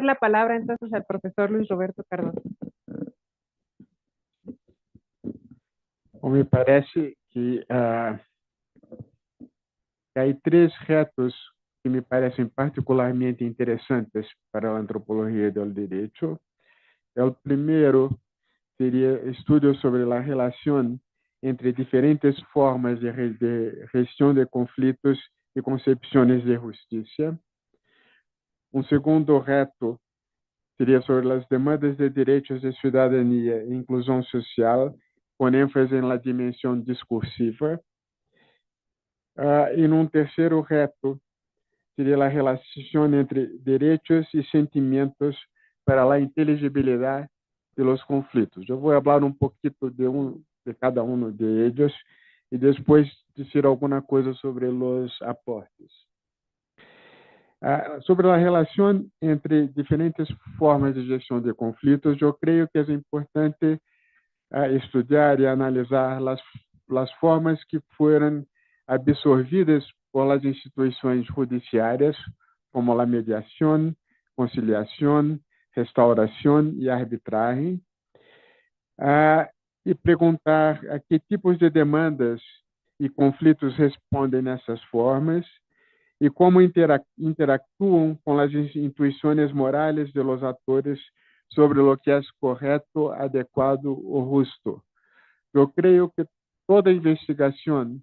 la palabra entonces al profesor Luis Roberto Cardoso. Bom, me parece que hay três retos que me parecem particularmente interessantes para a antropologia do direito. O primeiro seria estudos sobre a relação entre diferentes formas de gestão de conflitos e concepções de justiça. Um segundo reto seria sobre as demandas de direitos de cidadania e inclusão social, com ênfase na dimensão discursiva. E num terceiro reto seria a relação entre direitos e sentimentos para a inteligibilidade de los conflitos. Eu vou falar um pouquinho de cada um de eles e depois dizer alguma coisa sobre os aportes. Sobre a relação entre diferentes formas de gestão de conflitos, eu creio que é importante estudar e analisar as formas que foram absorvidas por as instituições judiciárias, como a mediação, conciliação, restauração e arbitragem, e perguntar a que tipos de demandas e conflitos respondem nessas formas e como interactuam com as intuições morais de los atores sobre o que é correto, adequado ou justo. Eu creio que toda investigação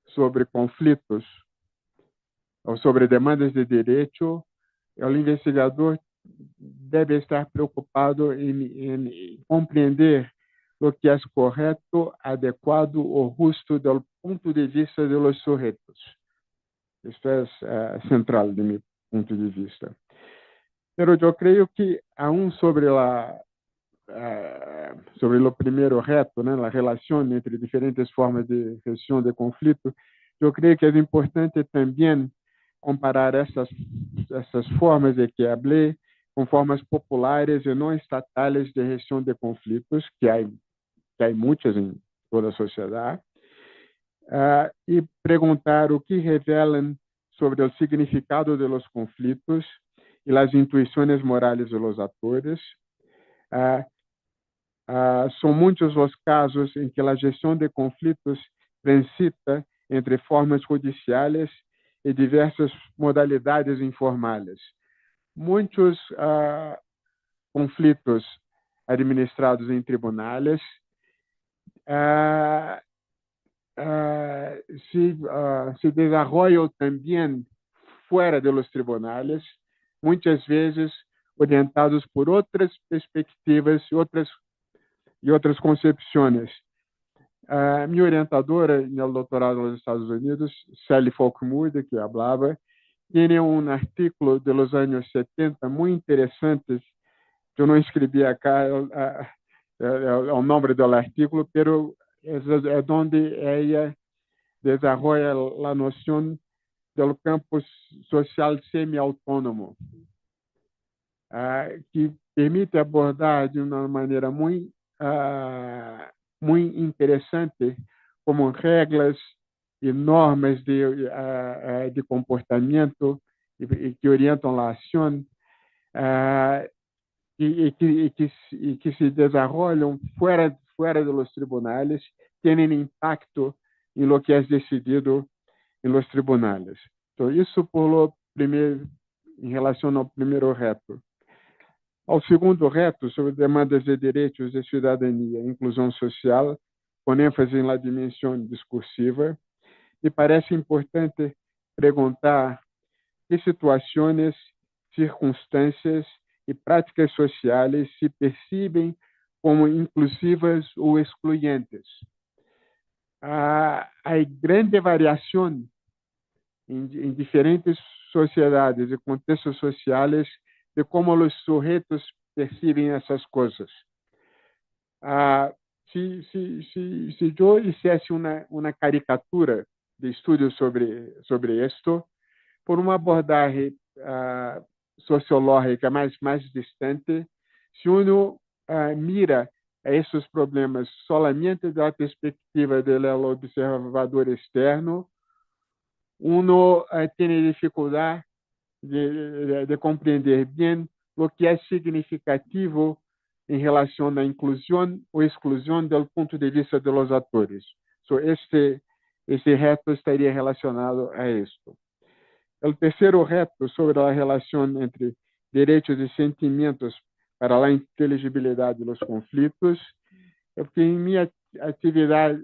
sobre conflitos ou sobre demandas de direito, o investigador deve estar preocupado em compreender o que é correto, adequado ou justo do ponto de vista de los sujetos. Isto é central de meu ponto de vista. Mas eu creio que, aún sobre o primeiro reto, a relação entre diferentes formas de gestão de conflito, eu creio que é importante também comparar essas formas de que falei com formas populares e não estatais de gestão de conflitos, que há muitas em toda a sociedade, e perguntar o que revelam sobre o significado de los conflitos e as intuições morais de los atores. São muitos os casos em que a gestão de conflitos transita entre formas judiciais e diversas modalidades informais. Muitos conflitos administrados em tribunais se desenvolvem também fora de los tribunais, muitas vezes orientados por outras perspectivas e outras concepções. Minha orientadora no doutorado nos Estados Unidos, Sally Falkmuir, que falava, tem artículo de los anos 70 muito interessante, que eu não escrevi acá o nome do artículo, pero é onde ela desenvolve a noção do campo social semi-autônomo, que permite abordar de uma maneira muito interessante como regras e normas de comportamento e que orientam a ação e que se desenvolvem fora dos tribunais, têm impacto em lo que é decidido em los tribunais. Então, isso em relação ao primeiro reto. Ao segundo reto, sobre demandas de direitos de cidadania e inclusão social, com ênfase na dimensão discursiva, me parece importante perguntar que situações, circunstâncias e práticas sociais se percebem como inclusivas ou excluyentes. Há grande variação em diferentes sociedades e contextos sociais de como os sujeitos percebem essas coisas. Se eu fizesse uma caricatura de estudo sobre isto, por uma abordagem sociológica mais distante, se uno mira a esses problemas solamente da perspectiva do observador externo, uno tem dificuldade de compreender bem lo que é significativo em relação à inclusão ou exclusão do ponto de vista dos atores. So, esse reto estaria relacionado a isto. O terceiro reto sobre a relação entre direitos e sentimentos para a inteligibilidade dos conflitos é porque em minha atividade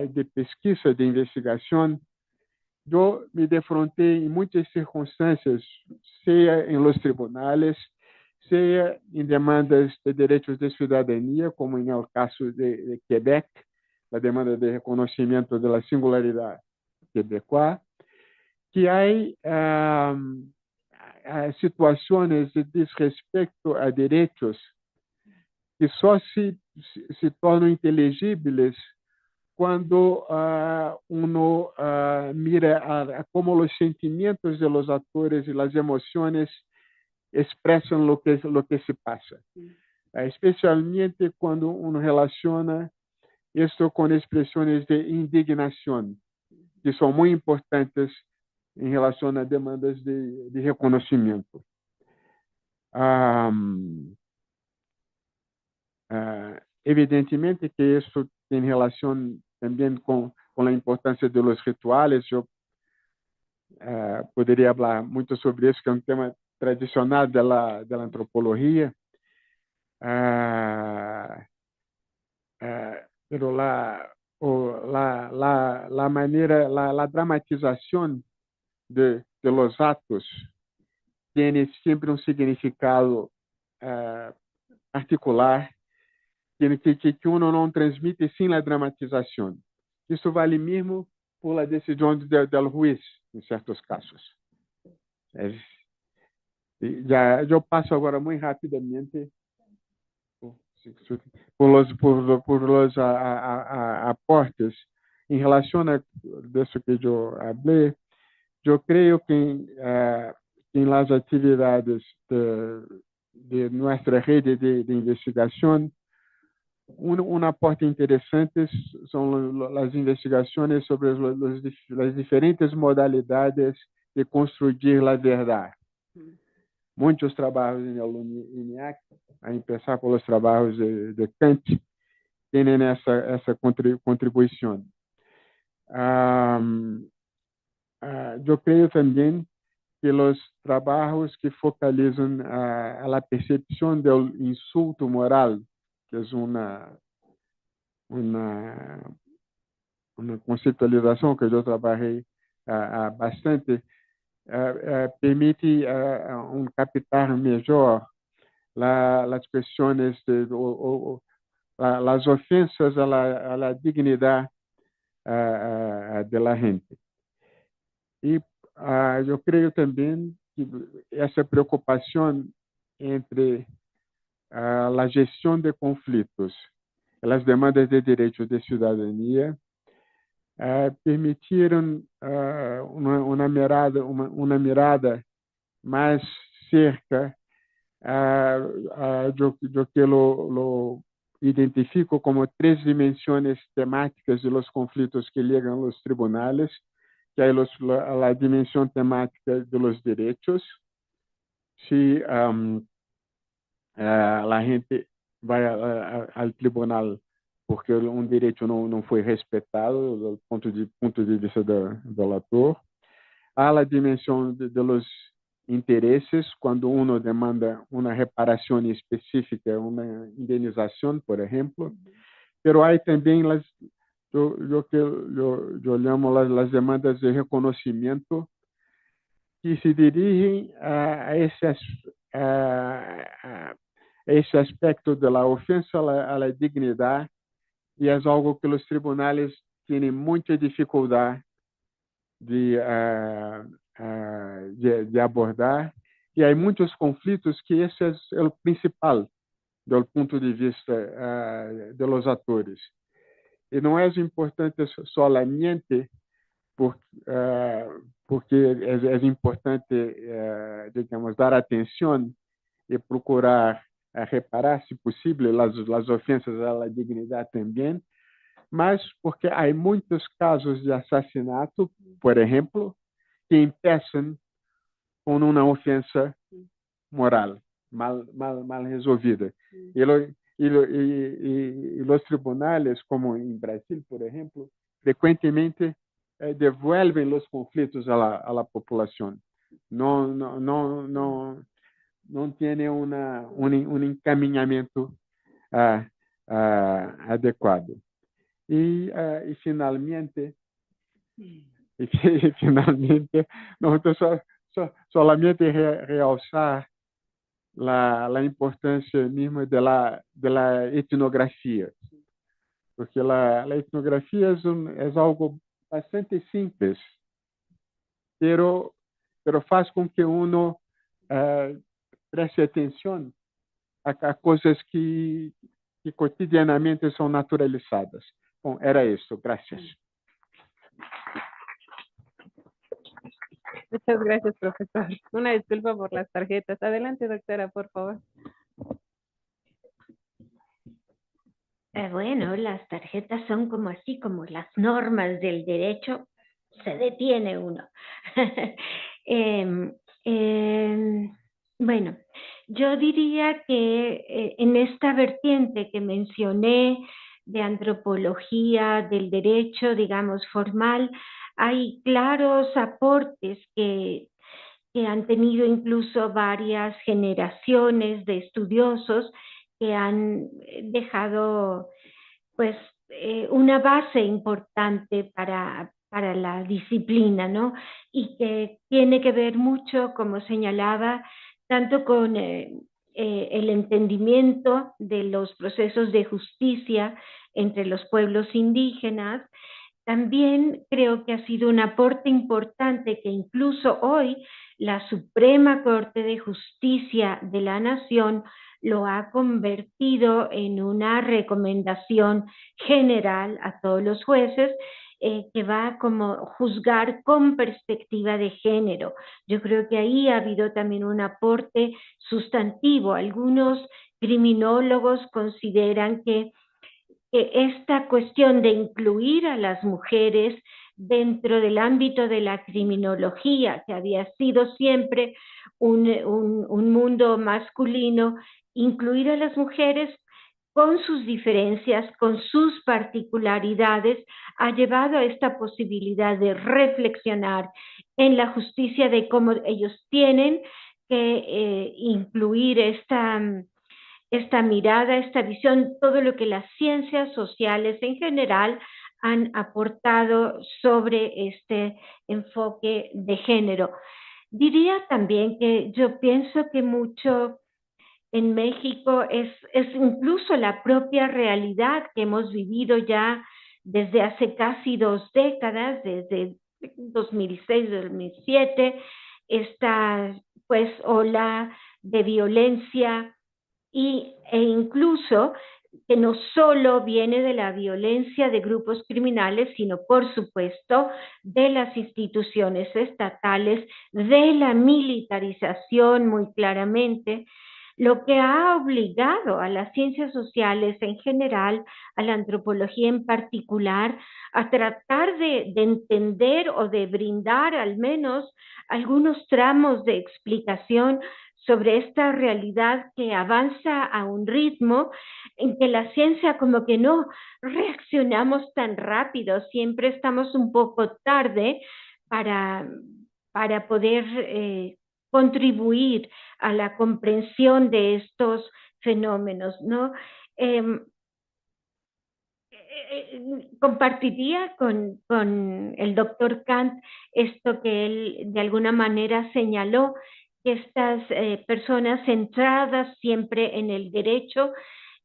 de pesquisa, de investigação, eu me defrontei em muitas circunstâncias, seja em los tribunais, seja em demandas de direitos de cidadania, como no caso de Quebec, a demanda de reconhecimento da singularidade quebecois, que há situações de desrespeito a direitos que só se tornam inteligíveis quando uno mira como os sentimentos de los atores e as emoções expressam lo que se passa. Especialmente quando uno relaciona isto com expressões de indignação, que são muito importantes em relação a demandas de reconhecimento. Evidentemente que isso tem relação também com a importância dos rituais. Eu poderia falar muito sobre isso, que é um tema tradicional da antropologia. Pero la maneira, la dramatização de los atos tem sempre um significado particular que uno não transmite sem a dramatização. Isso vale mesmo por a decisão do juiz, em certos casos. Eu passo agora muito rapidamente por los aportes em relação a isso que eu falei. Eu creio que em las atividades de nossa rede de investigação, um aporte interessante são as investigações sobre as diferentes modalidades de construir a verdade. Muitos trabalhos em ENIAC, a começar pelos trabalhos de Kant, têm essa contribuição. Eu creio também que os trabalhos que focalizam a percepção do insulto moral, que é uma conceitualização que eu trabalhei bastante, permite captar melhor as questões as ofensas à la dignidade da gente. E eu creio também que essa preocupação entre a gestão de conflitos, as demandas de direitos de cidadania, permitiram uma mirada mais cerca do que lo identifico como 3 dimensões temáticas de los conflitos que ligam os tribunais, que é a dimensão temática de los direitos. Se a gente vai ao tribunal porque direito não foi respeitado do ponto de vista do ator. Há a dimensão de los interesses, quando uno demanda uma reparação específica, uma indenização, por exemplo. Pero há também eu chamo as demandas de reconhecimento, que se dirigem a esse aspecto da ofensa à dignidade, e é algo que os tribunais têm muita dificuldade de abordar, e há muitos conflitos que esse é o principal do ponto de vista dos atores. E não é importante solamente porque é importante, digamos, dar atenção e procurar reparar, se possível, as ofensas à dignidade também, mas porque há muitos casos de assassinato, por exemplo, que começam com uma ofensa moral, mal resolvida. Y los tribunales, como en Brasil, por ejemplo, frecuentemente devuelven los conflictos a la población. No tiene un encaminamiento adecuado. Y finalmente, no, entonces, solamente realzar la importancia misma de la etnografía, porque la etnografía es algo bastante simples, pero faz com que uno preste atención a cosas que cotidianamente são naturalizadas. Bom, era isso. Gracias. Muchas gracias, profesor. Una disculpa por las tarjetas. Adelante, doctora, por favor. Bueno, las tarjetas son como así, como las normas del derecho, se detiene uno. Bueno, yo diría que en esta vertiente que mencioné de antropología, del derecho, digamos, formal, hay claros aportes que han tenido incluso varias generaciones de estudiosos que han dejado pues una base importante para la disciplina, ¿no? Y que tiene que ver mucho, como señalaba, tanto con el entendimiento de los procesos de justicia entre los pueblos indígenas. También creo que ha sido un aporte importante que incluso hoy la Suprema Corte de Justicia de la Nación lo ha convertido en una recomendación general a todos los jueces que va como juzgar con perspectiva de género. Yo creo que ahí ha habido también un aporte sustantivo. Algunos criminólogos consideran que esta cuestión de incluir a las mujeres dentro del ámbito de la criminología, que había sido siempre un mundo masculino, incluir a las mujeres con sus diferencias, con sus particularidades, ha llevado a esta posibilidad de reflexionar en la justicia de cómo ellos tienen que incluir esta mirada, esta visión, todo lo que las ciencias sociales en general han aportado sobre este enfoque de género. Diría también que yo pienso que mucho en México es incluso la propia realidad que hemos vivido ya desde hace casi 2 décadas, desde 2006-2007, esta pues ola de violencia e incluso que no solo viene de la violencia de grupos criminales, sino por supuesto de las instituciones estatales, de la militarización muy claramente, lo que ha obligado a las ciencias sociales en general, a la antropología en particular, a tratar de entender o de brindar al menos algunos tramos de explicación sobre esta realidad que avanza a un ritmo en que la ciencia como que no reaccionamos tan rápido, siempre estamos un poco tarde para poder contribuir a la comprensión de estos fenómenos, ¿no? Compartiría con el doctor Kant esto que él de alguna manera señaló, que estas personas centradas siempre en el derecho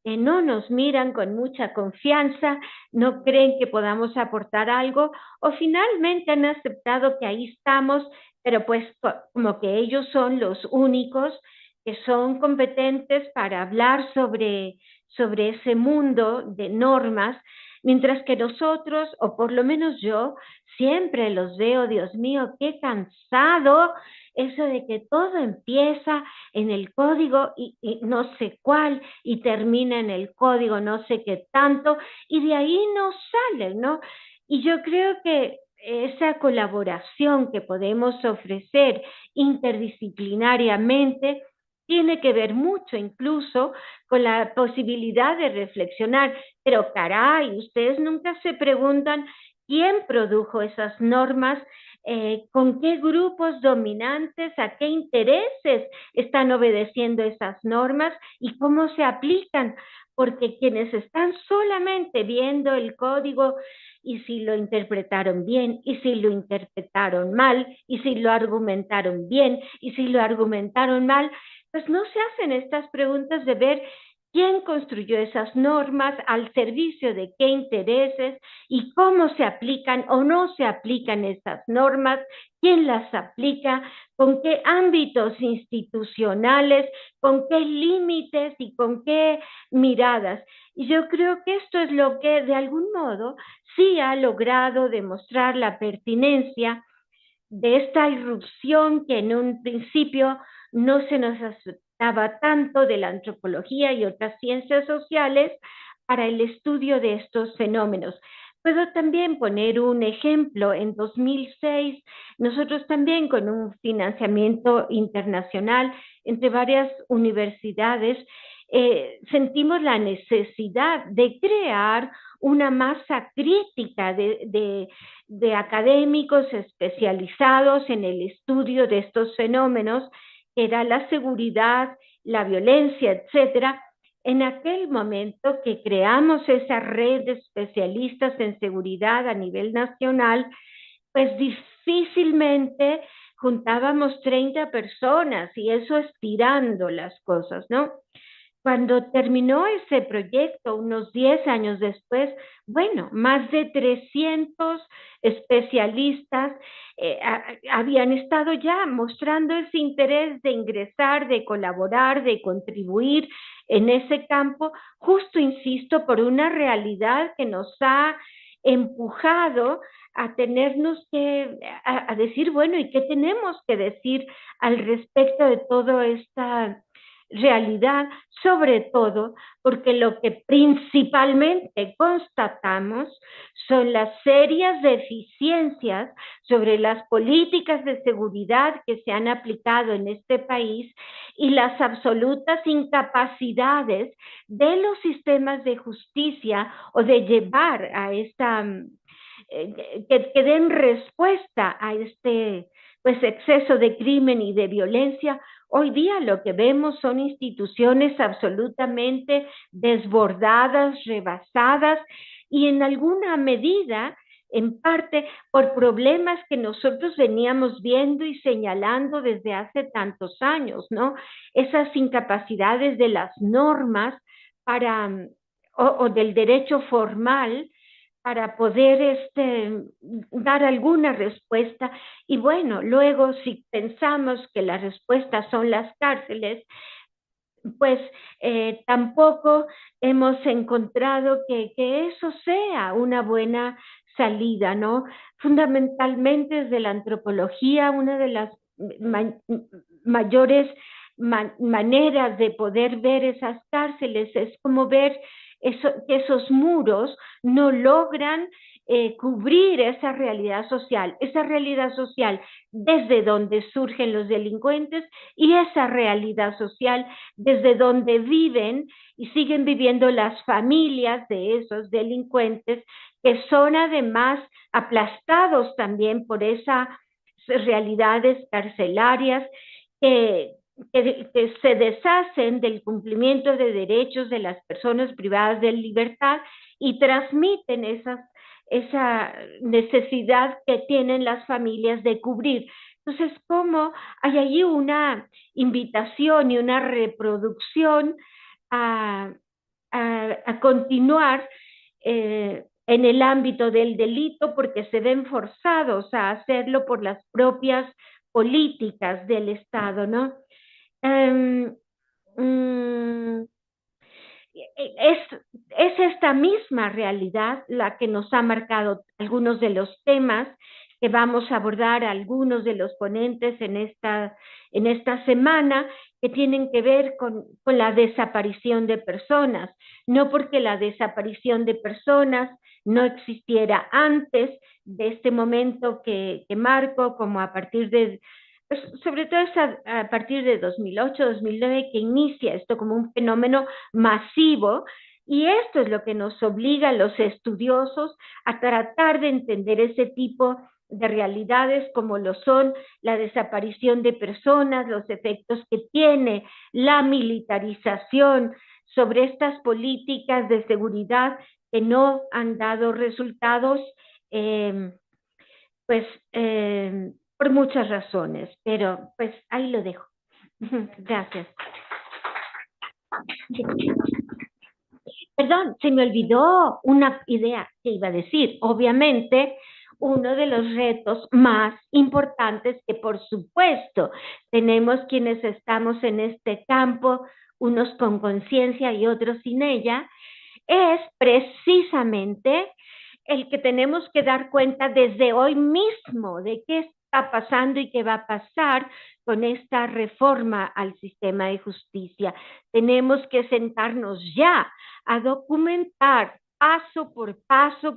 no nos miran con mucha confianza, no creen que podamos aportar algo o finalmente han aceptado que ahí estamos, pero pues como que ellos son los únicos que son competentes para hablar sobre ese mundo de normas, mientras que nosotros, o por lo menos yo, siempre los veo, Dios mío, qué cansado eso de que todo empieza en el código y no sé cuál y termina en el código no sé qué tanto y de ahí no salen, ¿no? Y yo creo que esa colaboración que podemos ofrecer interdisciplinariamente tiene que ver mucho incluso con la posibilidad de reflexionar. Pero caray, ustedes nunca se preguntan quién produjo esas normas, con qué grupos dominantes, a qué intereses están obedeciendo esas normas y cómo se aplican, porque quienes están solamente viendo el código y si lo interpretaron bien, y si lo interpretaron mal, y si lo argumentaron bien, y si lo argumentaron mal, pues no se hacen estas preguntas de ver quién construyó esas normas, al servicio de qué intereses y cómo se aplican o no se aplican esas normas, quién las aplica, con qué ámbitos institucionales, con qué límites y con qué miradas. Y yo creo que esto es lo que de algún modo sí ha logrado demostrar la pertinencia de esta irrupción que en un principio no se nos aceptaba tanto de la antropología y otras ciencias sociales para el estudio de estos fenómenos. Puedo también poner un ejemplo. En 2006, nosotros también con un financiamiento internacional entre varias universidades, sentimos la necesidad de crear una masa crítica de académicos especializados en el estudio de estos fenómenos, que era la seguridad, la violencia, etcétera. En aquel momento que creamos esa red de especialistas en seguridad a nivel nacional, pues difícilmente juntábamos 30 personas y eso estirando las cosas, ¿no? Cuando terminó ese proyecto, unos 10 años después, bueno, más de 300 especialistas habían estado ya mostrando ese interés de ingresar, de colaborar, de contribuir en ese campo, justo, insisto, por una realidad que nos ha empujado a tenernos que, a decir, bueno, ¿y qué tenemos que decir al respecto de toda esta realidad? Sobre todo porque lo que principalmente constatamos son las serias deficiencias sobre las políticas de seguridad que se han aplicado en este país y las absolutas incapacidades de los sistemas de justicia o de llevar a esta, que den respuesta a este pues exceso de crimen y de violencia. Hoy día lo que vemos son instituciones absolutamente desbordadas, rebasadas y en alguna medida, en parte, por problemas que nosotros veníamos viendo y señalando desde hace tantos años, ¿no? Esas incapacidades de las normas para, o del derecho formal para poder dar alguna respuesta. Y bueno, luego si pensamos que la respuesta son las cárceles, pues tampoco hemos encontrado que eso sea una buena salida, ¿no? Fundamentalmente desde la antropología, una de las mayores maneras de poder ver esas cárceles es como ver que esos muros no logran cubrir esa realidad social desde donde surgen los delincuentes y esa realidad social desde donde viven y siguen viviendo las familias de esos delincuentes, que son además aplastados también por esas realidades carcelarias que se deshacen del cumplimiento de derechos de las personas privadas de libertad y transmiten esa necesidad que tienen las familias de cubrir. Entonces, ¿cómo hay allí una invitación y una reproducción a continuar en el ámbito del delito porque se ven forzados a hacerlo por las propias políticas del Estado, ¿no? Es esta misma realidad la que nos ha marcado algunos de los temas que vamos a abordar algunos de los ponentes en esta semana, que tienen que ver con la desaparición de personas. No porque la desaparición de personas no existiera antes de este momento que marco, como a partir de pues, sobre todo es a partir de 2008, 2009 que inicia esto como un fenómeno masivo, y esto es lo que nos obliga a los estudiosos a tratar de entender ese tipo de realidades como lo son la desaparición de personas, los efectos que tiene la militarización sobre estas políticas de seguridad que no han dado resultados, eh, pues por muchas razones, pero pues ahí lo dejo. Gracias. Perdón, se me olvidó una idea que iba a decir. Obviamente, uno de los retos más importantes que por supuesto tenemos quienes estamos en este campo, unos con conciencia y otros sin ella, es precisamente el que tenemos que dar cuenta desde hoy mismo de qué está pasando y qué va a pasar con esta reforma al sistema de justicia. Tenemos que sentarnos ya a documentar paso por paso,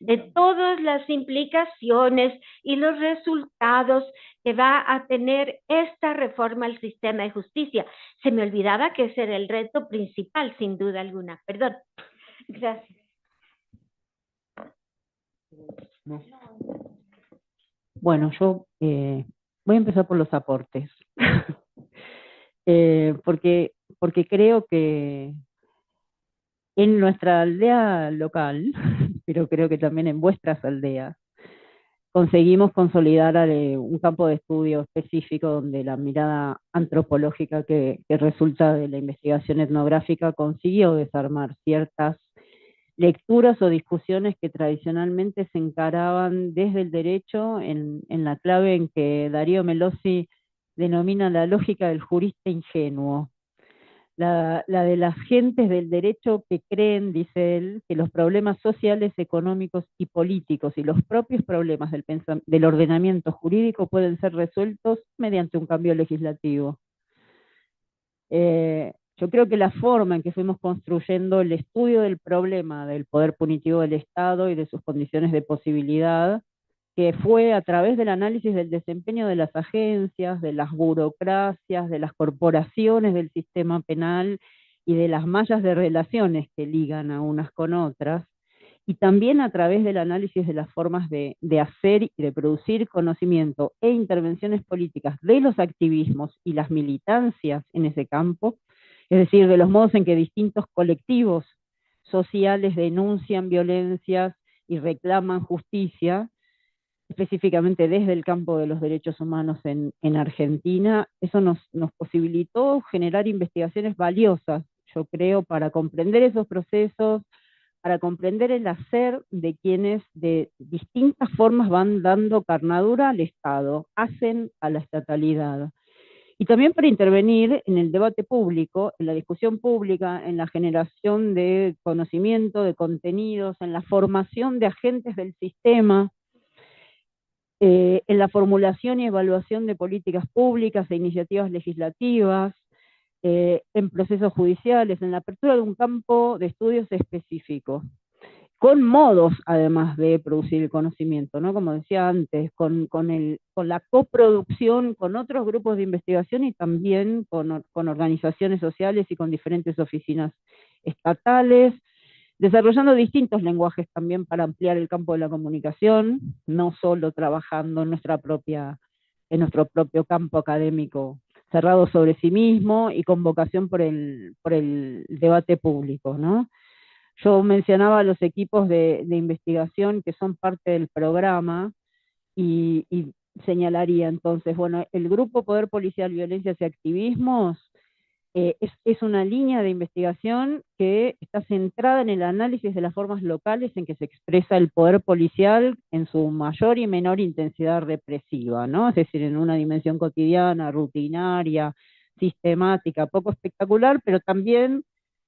de todas las implicaciones y los resultados que va a tener esta reforma al sistema de justicia. Se me olvidaba que ese era el reto principal, sin duda alguna. Perdón. Gracias. No. Bueno, yo voy a empezar por los aportes, porque creo que en nuestra aldea local, pero creo que también en vuestras aldeas, conseguimos consolidar un campo de estudio específico donde la mirada antropológica que resulta de la investigación etnográfica consiguió desarmar ciertas lecturas o discusiones que tradicionalmente se encaraban desde el derecho en la clave en que Darío Melossi denomina la lógica del jurista ingenuo. La de las gentes del derecho que creen, dice él, que los problemas sociales, económicos y políticos y los propios problemas del ordenamiento jurídico pueden ser resueltos mediante un cambio legislativo. Yo creo que la forma en que fuimos construyendo el estudio del problema del poder punitivo del Estado y de sus condiciones de posibilidad, que fue a través del análisis del desempeño de las agencias, de las burocracias, de las corporaciones del sistema penal y de las mallas de relaciones que ligan a unas con otras, y también a través del análisis de las formas de hacer y de producir conocimiento e intervenciones políticas de los activismos y las militancias en ese campo, es decir, de los modos en que distintos colectivos sociales denuncian violencias y reclaman justicia, específicamente desde el campo de los derechos humanos en Argentina. Eso nos posibilitó generar investigaciones valiosas, yo creo, para comprender esos procesos, para comprender el hacer de quienes de distintas formas van dando carnadura al Estado, hacen a la estatalidad. Y también para intervenir en el debate público, en la discusión pública, en la generación de conocimiento, de contenidos, en la formación de agentes del sistema, en la formulación y evaluación de políticas públicas e iniciativas legislativas, en procesos judiciales, en la apertura de un campo de estudios específico, con modos además de producir el conocimiento, ¿no? Como decía antes, con la coproducción con otros grupos de investigación y también con organizaciones sociales y con diferentes oficinas estatales, desarrollando distintos lenguajes también para ampliar el campo de la comunicación, no solo trabajando en nuestro propio campo académico cerrado sobre sí mismo y con vocación por el debate público, ¿no? Yo mencionaba a los equipos de investigación que son parte del programa y señalaría entonces, bueno, el grupo Poder Policial, Violencias y Activismos es una línea de investigación que está centrada en el análisis de las formas locales en que se expresa el poder policial en su mayor y menor intensidad represiva, ¿no? Es decir, en una dimensión cotidiana, rutinaria, sistemática, poco espectacular, pero también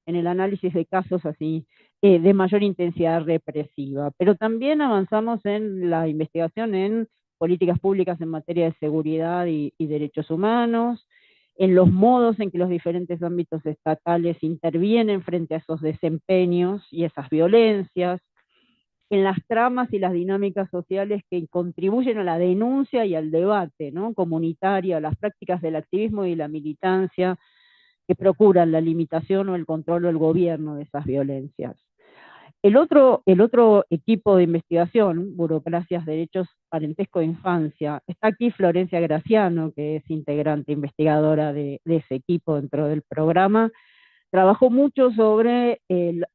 en el análisis de casos así de mayor intensidad represiva. Pero también avanzamos en la investigación en políticas públicas en materia de seguridad y derechos humanos, en los modos en que los diferentes ámbitos estatales intervienen frente a esos desempeños y esas violencias, en las tramas y las dinámicas sociales que contribuyen a la denuncia y al debate, ¿no?, comunitario, a las prácticas del activismo y la militancia que procuran la limitación o el control o el gobierno de esas violencias. El otro equipo de investigación, Burocracias, Derechos, Parentesco e Infancia, está aquí Florencia Graciano, que es integrante investigadora de ese equipo dentro del programa. Trabajó mucho sobre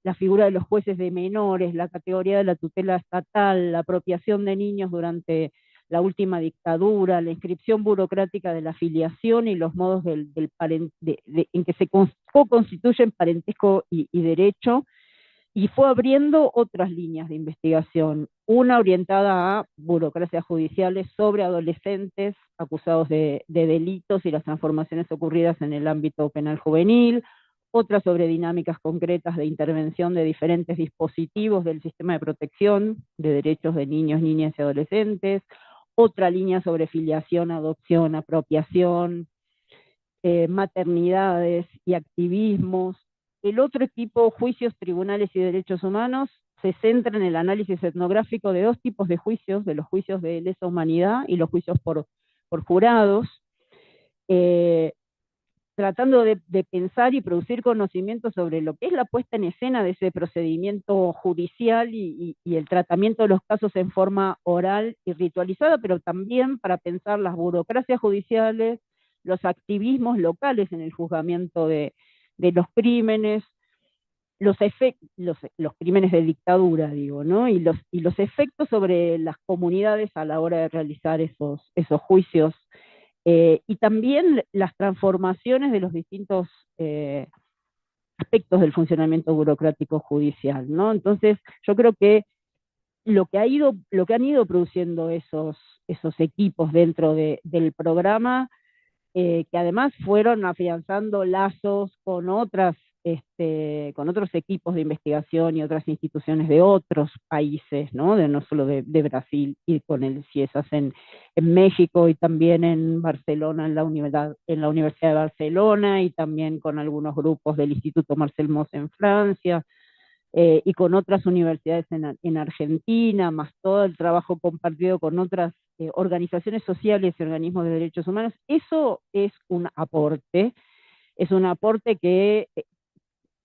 la figura de los jueces de menores, la categoría de la tutela estatal, la apropiación de niños durante la última dictadura, la inscripción burocrática de la filiación y los modos en que se co-constituyen parentesco y derecho, y fue abriendo otras líneas de investigación, una orientada a burocracias judiciales sobre adolescentes acusados de delitos y las transformaciones ocurridas en el ámbito penal juvenil, otra sobre dinámicas concretas de intervención de diferentes dispositivos del sistema de protección de derechos de niños, niñas y adolescentes, otra línea sobre filiación, adopción, apropiación, maternidades y activismos. El otro equipo, Juicios, Tribunales y Derechos Humanos, se centra en el análisis etnográfico de dos tipos de juicios, de los juicios de lesa humanidad y los juicios por jurados, tratando de pensar y producir conocimiento sobre lo que es la puesta en escena de ese procedimiento judicial y el tratamiento de los casos en forma oral y ritualizada, pero también para pensar las burocracias judiciales, los activismos locales en el juzgamiento de los crímenes, los crímenes de dictadura, digo, ¿no? Y los efectos sobre las comunidades a la hora de realizar esos juicios, y también las transformaciones de los distintos aspectos del funcionamiento burocrático judicial, ¿no? Entonces, yo creo que lo que han ido produciendo esos equipos dentro del programa, que además fueron afianzando lazos con otros equipos de investigación y otras instituciones de otros países, ¿no? No solo de Brasil, y con el CIESAS en México y también en Barcelona, en la Universidad de Barcelona, y también con algunos grupos del Instituto Marcel Mauss en Francia, y con otras universidades en Argentina, más todo el trabajo compartido con otras organizaciones sociales y organismos de derechos humanos. Eso es un aporte que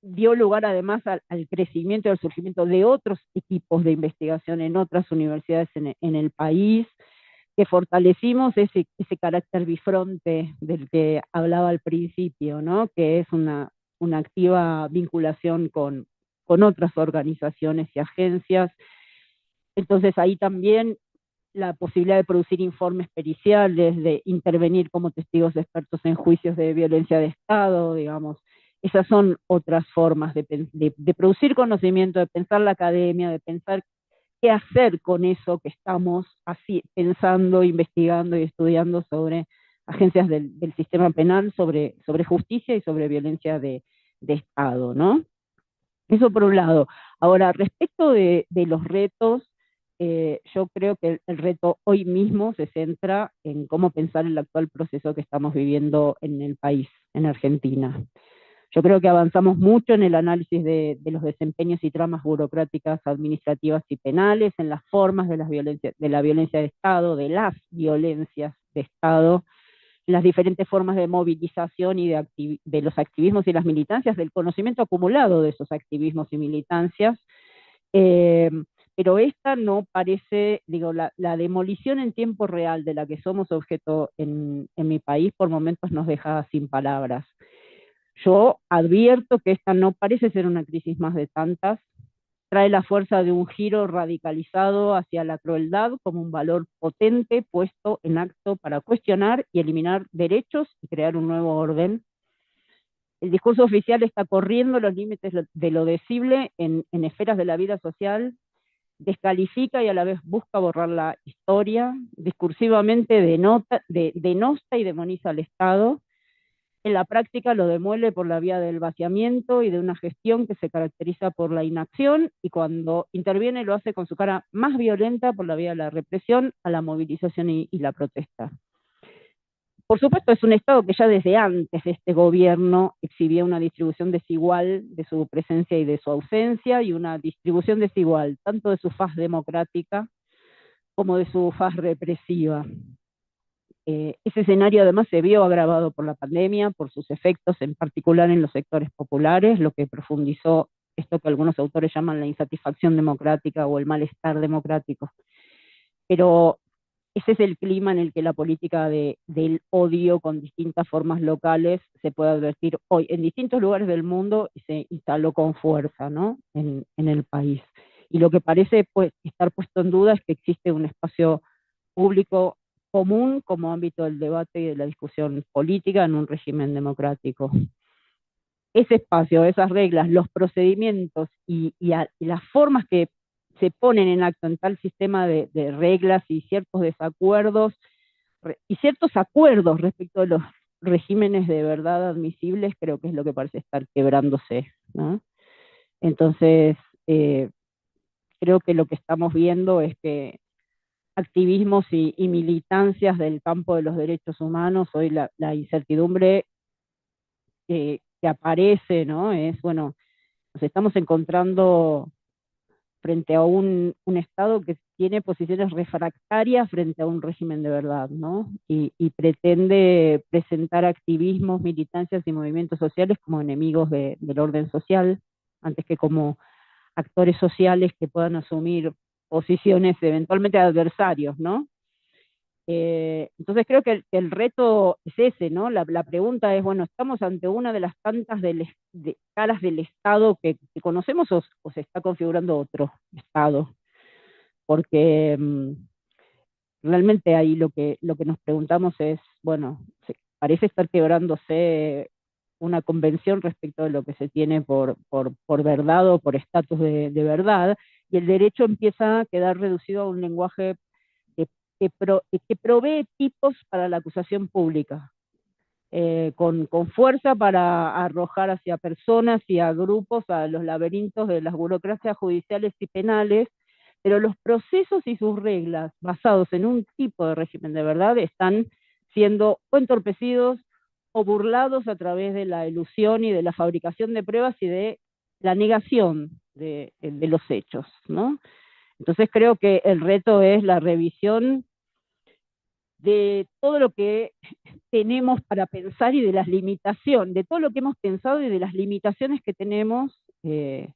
dio lugar además al crecimiento y al surgimiento de otros equipos de investigación en otras universidades en el país, que fortalecimos ese carácter bifronte del que hablaba al principio, ¿no? Que es una activa vinculación con otras organizaciones y agencias. Entonces ahí también la posibilidad de producir informes periciales, de intervenir como testigos expertos en juicios de violencia de Estado, digamos. Esas son otras formas de producir conocimiento, de pensar la academia, de pensar qué hacer con eso que estamos así pensando, investigando y estudiando sobre agencias del sistema penal, sobre justicia y sobre violencia de Estado, ¿no? Eso por un lado. Ahora, respecto de los retos, yo creo que el reto hoy mismo se centra en cómo pensar el actual proceso que estamos viviendo en el país, en Argentina. Yo creo que avanzamos mucho en el análisis de los desempeños y tramas burocráticas, administrativas y penales, en las formas de la violencia de Estado, de las violencias de Estado, las diferentes formas de movilización y de los activismos y las militancias, del conocimiento acumulado de esos activismos y militancias, pero esta no parece, digo, la demolición en tiempo real de la que somos objeto en mi país por momentos nos deja sin palabras. Yo advierto que esta no parece ser una crisis más de tantas, trae la fuerza de un giro radicalizado hacia la crueldad como un valor potente puesto en acto para cuestionar y eliminar derechos y crear un nuevo orden. El discurso oficial está corriendo los límites de lo decible en esferas de la vida social, descalifica y a la vez busca borrar la historia, discursivamente denosta y demoniza al Estado. En la práctica lo demuele por la vía del vaciamiento y de una gestión que se caracteriza por la inacción, y cuando interviene lo hace con su cara más violenta por la vía de la represión a la movilización y la protesta. por supuesto, es un Estado que ya desde antes de este gobierno exhibía una distribución desigual de su presencia y de su ausencia, y una distribución desigual tanto de su faz democrática como de su faz represiva. Ese escenario además se vio agravado por la pandemia, por sus efectos, en particular en los sectores populares, lo que profundizó esto que algunos autores llaman la insatisfacción democrática o el malestar democrático. Pero ese es el clima en el que la política del odio con distintas formas locales se puede advertir hoy en distintos lugares del mundo y se instaló con fuerza, ¿no? en el país. Y lo que parece pues, estar puesto en duda es que existe un espacio público común como ámbito del debate y de la discusión política en un régimen democrático. Ese espacio, esas reglas, los procedimientos y las formas que se ponen en acto en tal sistema de reglas y ciertos desacuerdos y ciertos acuerdos respecto de los regímenes de verdad admisibles, creo que es lo que parece estar quebrándose, ¿no? Entonces, creo que lo que estamos viendo es que activismos y militancias del campo de los derechos humanos, hoy la incertidumbre que aparece, ¿no? Es, bueno, nos estamos encontrando frente a un Estado que tiene posiciones refractarias frente a un régimen de verdad, ¿no? Y pretende presentar activismos, militancias y movimientos sociales como enemigos del orden social, antes que como actores sociales que puedan asumir posiciones eventualmente adversarios, ¿no? Entonces creo que el reto es ese, ¿no? La pregunta es, bueno, ¿estamos ante una de las tantas caras del Estado que conocemos o se está configurando otro Estado? Porque realmente ahí lo que nos preguntamos es, bueno, parece estar quebrándose una convención respecto de lo que se tiene por verdad o por estatus de verdad, y el derecho empieza a quedar reducido a un lenguaje que provee tipos para la acusación pública, con fuerza para arrojar hacia personas y a grupos a los laberintos de las burocracias judiciales y penales, pero los procesos y sus reglas basados en un tipo de régimen de verdad están siendo o entorpecidos o burlados a través de la ilusión y de la fabricación de pruebas y de la negación de los hechos, ¿no? Entonces creo que el reto es la revisión de todo lo que tenemos para pensar y de las limitaciones, de todo lo que hemos pensado y de las limitaciones que tenemos, de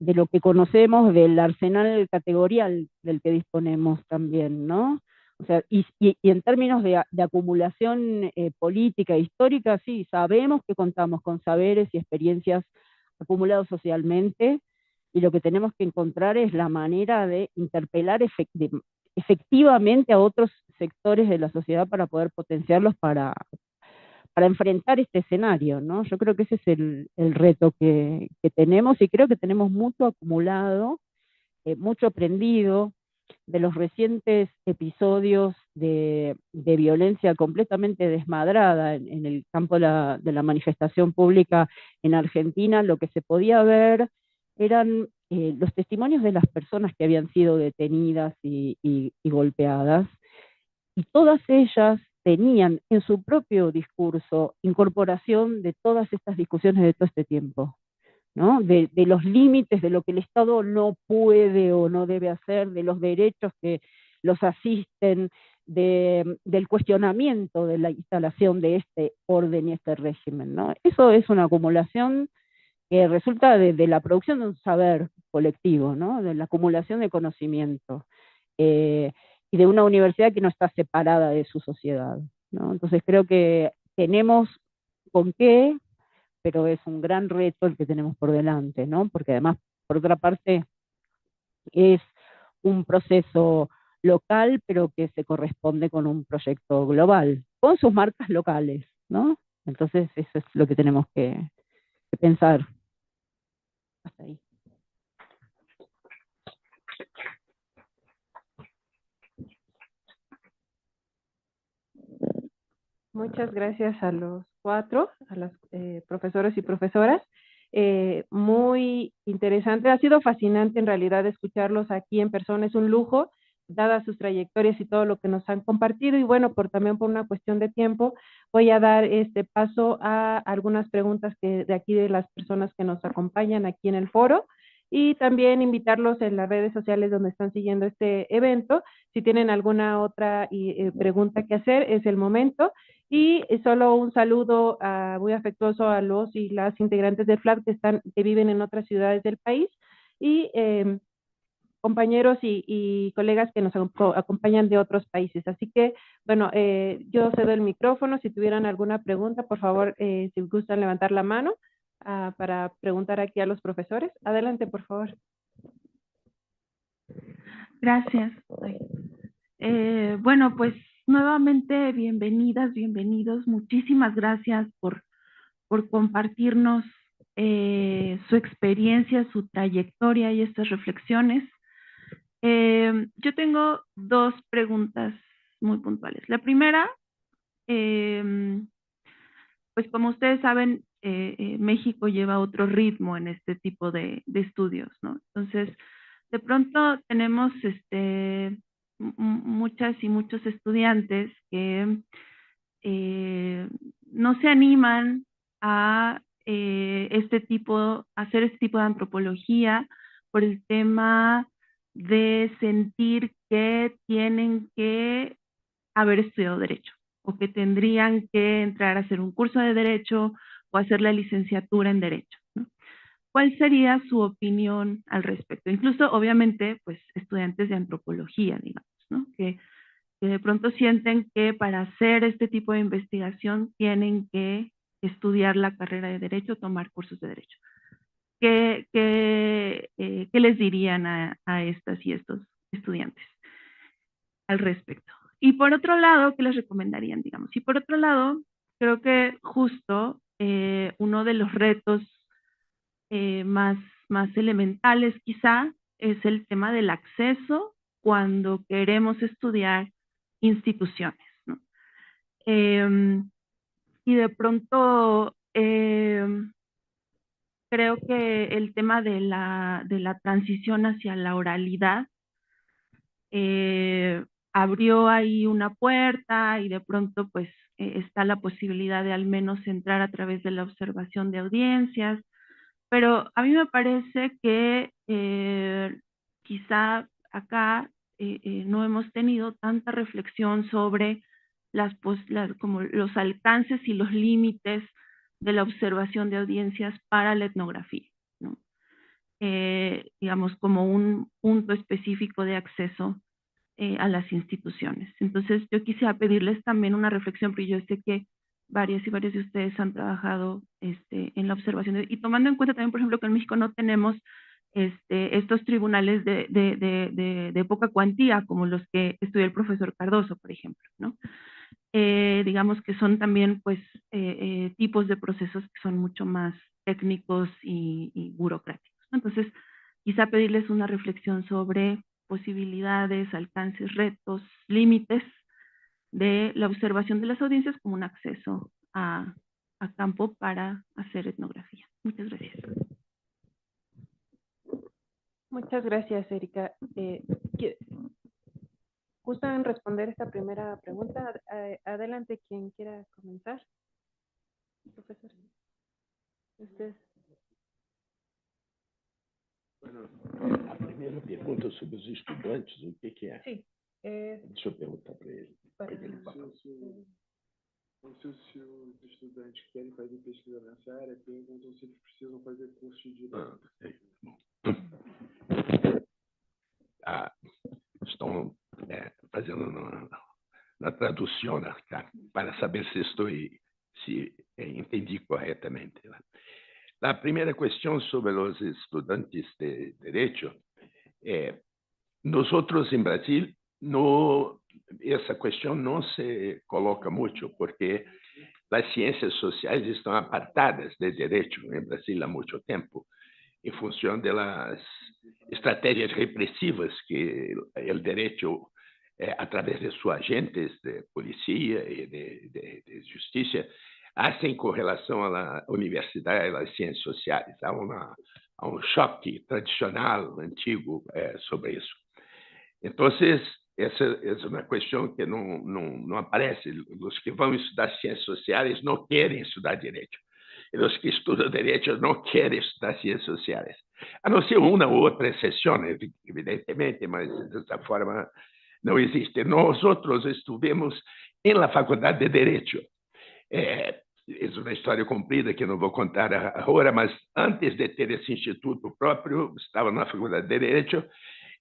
lo que conocemos, del arsenal categorial del que disponemos también, ¿no? O sea, y en términos de acumulación política e histórica, sí, sabemos que contamos con saberes y experiencias acumulados socialmente, y lo que tenemos que encontrar es la manera de interpelar efectivamente a otros sectores de la sociedad para poder potenciarlos para enfrentar este escenario, ¿no? Yo creo que ese es el reto que tenemos, y creo que tenemos mucho acumulado, mucho aprendido de los recientes episodios de violencia completamente desmadrada en el campo de la manifestación pública en Argentina. Lo que se podía ver eran los testimonios de las personas que habían sido detenidas y golpeadas, y todas ellas tenían en su propio discurso incorporación de todas estas discusiones de todo este tiempo, ¿no? De los límites de lo que el Estado no puede o no debe hacer, de los derechos que los asisten, del cuestionamiento de la instalación de este orden y este régimen, ¿no? Eso es una acumulación que resulta de la producción de un saber colectivo, ¿no? De la acumulación de conocimiento, y de una universidad que no está separada de su sociedad, ¿no? Entonces creo que tenemos con qué, pero es un gran reto el que tenemos por delante, ¿no? Porque además, por otra parte, es un proceso local, pero que se corresponde con un proyecto global, con sus marcas locales, ¿no? Entonces eso es lo que tenemos que pensar. Hasta ahí. Muchas gracias a los cuatro, a los profesores y profesoras. Muy interesante, ha sido fascinante en realidad escucharlos aquí en persona, es un lujo dadas sus trayectorias y todo lo que nos han compartido. Y bueno, también por una cuestión de tiempo, voy a dar este paso a algunas preguntas de aquí de las personas que nos acompañan aquí en el foro. Y también invitarlos en las redes sociales donde están siguiendo este evento. Si tienen alguna otra pregunta que hacer, es el momento. Y solo un saludo muy afectuoso a los y las integrantes del FLAP que viven en otras ciudades del país. Y compañeros y colegas que nos acompañan de otros países. Así que, bueno, yo cedo el micrófono. Si tuvieran alguna pregunta, por favor, si gustan levantar la mano para preguntar aquí a los profesores. Adelante, por favor. Gracias. Bueno, pues nuevamente bienvenidas, bienvenidos. Muchísimas gracias por compartirnos su experiencia, su trayectoria y estas reflexiones. Yo tengo dos preguntas muy puntuales. La primera, pues como ustedes saben, México lleva otro ritmo en este tipo de estudios, ¿no? Entonces, de pronto tenemos muchas y muchos estudiantes que no se animan a hacer este tipo de antropología por el tema de sentir que tienen que haber estudiado Derecho o que tendrían que entrar a hacer un curso de Derecho o hacer la licenciatura en Derecho, ¿no? ¿Cuál sería su opinión al respecto? Incluso, obviamente, pues estudiantes de antropología, digamos, ¿no? Que de pronto sienten que para hacer este tipo de investigación tienen que estudiar la carrera de Derecho, tomar cursos de Derecho. ¿Qué les dirían a estas y estos estudiantes al respecto? Y por otro lado, ¿qué les recomendarían, digamos? Y por otro lado, creo que justo uno de los retos más elementales quizá es el tema del acceso cuando queremos estudiar instituciones, ¿no? Y de pronto creo que el tema de la transición hacia la oralidad abrió ahí una puerta y de pronto pues está la posibilidad de al menos entrar a través de la observación de audiencias, pero a mí me parece que quizá acá no hemos tenido tanta reflexión sobre como los alcances y los límites de la observación de audiencias para la etnografía, ¿no? Digamos, como un punto específico de acceso a las instituciones. Entonces, yo quisiera pedirles también una reflexión, porque yo sé que varias y varios de ustedes han trabajado en la observación, y tomando en cuenta también, por ejemplo, que en México no tenemos estos tribunales de poca cuantía, como los que estudió el profesor Cardoso, por ejemplo, ¿no? Digamos que son también, pues, tipos de procesos que son mucho más técnicos y burocráticos, ¿no? Entonces, quizá pedirles una reflexión sobre posibilidades, alcances, retos, límites de la observación de las audiencias como un acceso a campo para hacer etnografía. Muchas gracias. Muchas gracias, Erika. ¿Gustan responder esta primera pregunta? Adelante, quien quiera comenzar. Profesor. Usted. Bueno, a primeira pergunta sobre os estudantes, o que é? Sim. Deixa eu perguntar para ele. Se os estudantes querem fazer pesquisa nessa área, perguntam se eles precisam fazer curso de direito. Estão fazendo na tradução para saber se entendi corretamente. La primera cuestión sobre los estudiantes de Derecho, nosotros en Brasil, esa cuestión no se coloca mucho porque las ciencias sociales están apartadas de Derecho en Brasil há mucho tiempo, en función de las estrategias represivas que el Derecho, a través de sus agentes de policía y de justicia, hacen com relação à universidade e às ciências sociais. Há um choque tradicional, antigo, sobre isso. Entonces, essa é uma questão que não aparece. Os que vão estudar ciências sociais não querem estudar direito. E os que estudam direito não querem estudar ciências sociais. A não ser uma ou outra exceção, evidentemente, mas dessa forma não existe. Nós outros estuvemos na Faculdade de Direito. É uma história comprida que não vou contar agora, mas antes de ter esse instituto próprio, estava na Faculdade de Direito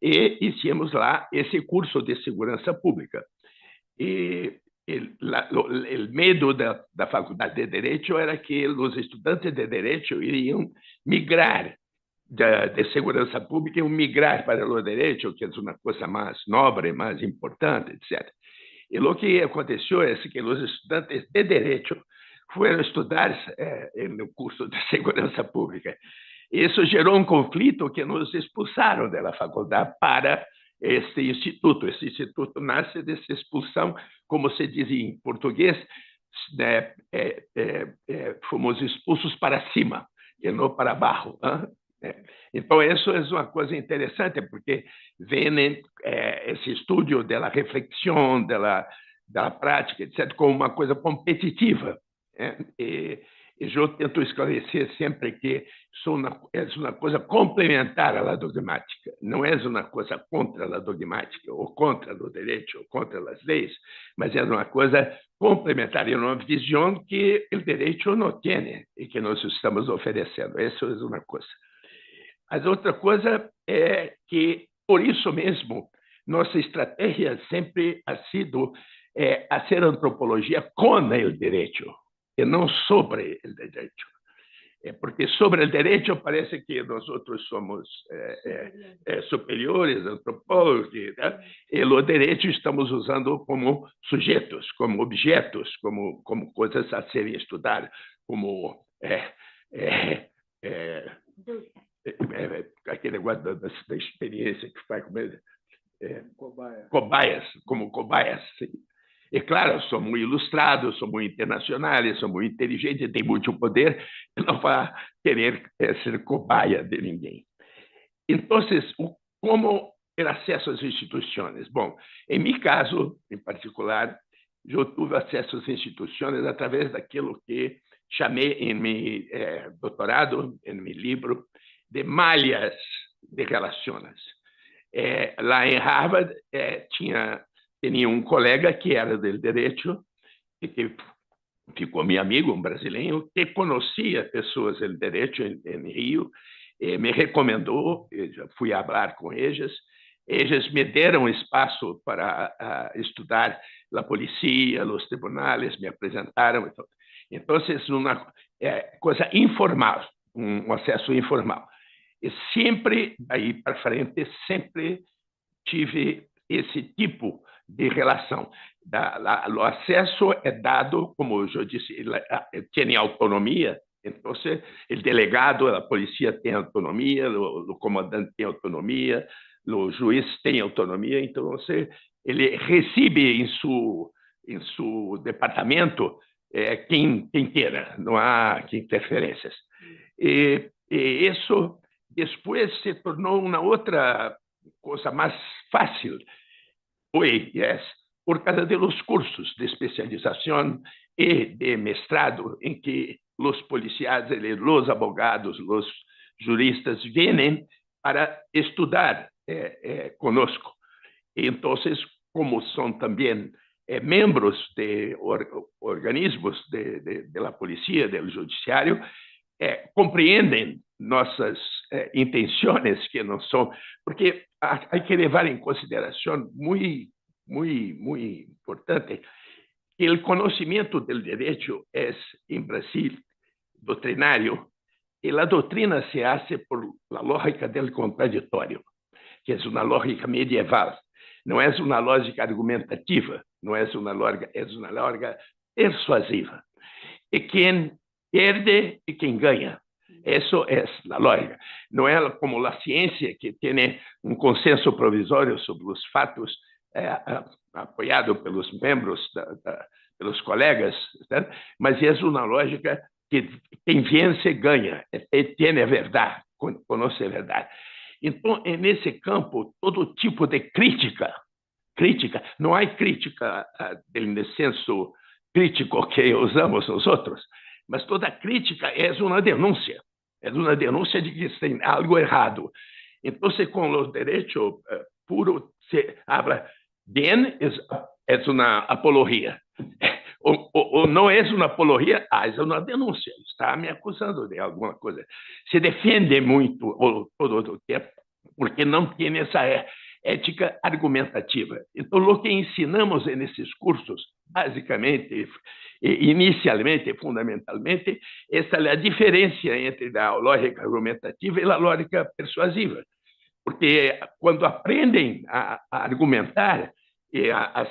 e hicimos lá esse curso de segurança pública. E o medo da Faculdade de Direito era que os estudantes de Direito iriam migrar de segurança pública, iam migrar para o Direito, que é uma coisa mais nobre, mais importante, etc. E o que aconteceu é que os estudantes de Direito foram estudar no curso de segurança pública. Isso gerou um conflito que nos expulsaram da faculdade para este instituto. Esse instituto nasce dessa expulsão, como se diz em português, fomos expulsos para cima e não para baixo. Então, isso é uma coisa interessante, porque vem esse estudo da reflexão, da prática, etc., como uma coisa competitiva. E eu tento esclarecer sempre que é uma coisa complementar à dogmática, não é uma coisa contra a dogmática, ou contra o direito, ou contra as leis, mas é uma coisa complementar, é uma visão que o direito não tem e que nós estamos oferecendo. Isso é uma coisa. A outra coisa é que, por isso mesmo, nossa estratégia sempre ha sido fazer antropologia com o direito, e não sobre o direito. Porque sobre o direito parece que nós outros somos superiores, antropólogos, e o direito estamos usando como sujeitos, como objetos, como coisas a serem estudadas, como aquele negócio da experiência que faz cobaias, como cobaias. Sim. E claro, sou muito ilustrado, sou muito internacional, sou muito inteligente, tenho muito poder, não vai querer ser cobaia de ninguém. Então, como ter acesso às instituições? Bom, em meu caso, em particular, eu tive acesso às instituições através daquilo que chamei em meu doutorado, em meu livro, de malhas de relações. Lá em Harvard, tinha um colega que era do direito e que ficou meu amigo, um brasileiro, que conhecia pessoas do direito em Rio, e me recomendou, eu fui falar com eles. Eles me deram espaço para estudar a polícia, os tribunais, me apresentaram. Então, uma coisa informal, um acesso informal. E sempre, daí para frente, sempre tive esse tipo de relação. O acesso é dado, como eu disse, tem autonomia, então o delegado da polícia tem autonomia, o comandante tem autonomia, o juiz tem autonomia, então ele recebe em seu departamento quem queira, não há interferências. E isso depois se tornou uma outra coisa mais fácil, por causa dos cursos de especialização e de mestrado, em que os policiais, os advogados, os juristas vêm para estudar conosco. Então, como são também membros de organismos da polícia, do judiciário, compreendem nossas intenções, que não são... Porque há que levar em consideração, muito importante, que o conhecimento do direito é, em Brasil, doutrinário, e a doutrina se hace por la lógica del contraditório, que é uma lógica medieval. Não é uma lógica argumentativa, não é uma lógica persuasiva. E quem perde e quem ganha. Isso é a lógica. Não é como a ciência, que tem um consenso provisório sobre os fatos, apoiado pelos membros, pelos colegas, né? Mas é uma lógica que quem vence ganha, tem a verdade, conhece a verdade. Então, nesse campo, todo tipo de crítica, não há crítica no senso crítico que usamos nós outros, mas toda crítica é uma denúncia de que tem algo errado. Então, com os direitos puros, se habla bien, é uma apologia. Ou não é uma apologia, é uma denúncia, está me acusando de alguma coisa. Se defende muito todo o tempo, porque não tem essa ética argumentativa. Então, o que ensinamos nesses cursos, basicamente, inicialmente, fundamentalmente, essa é a diferença entre a lógica argumentativa e a lógica persuasiva. Porque quando aprendem a argumentar e a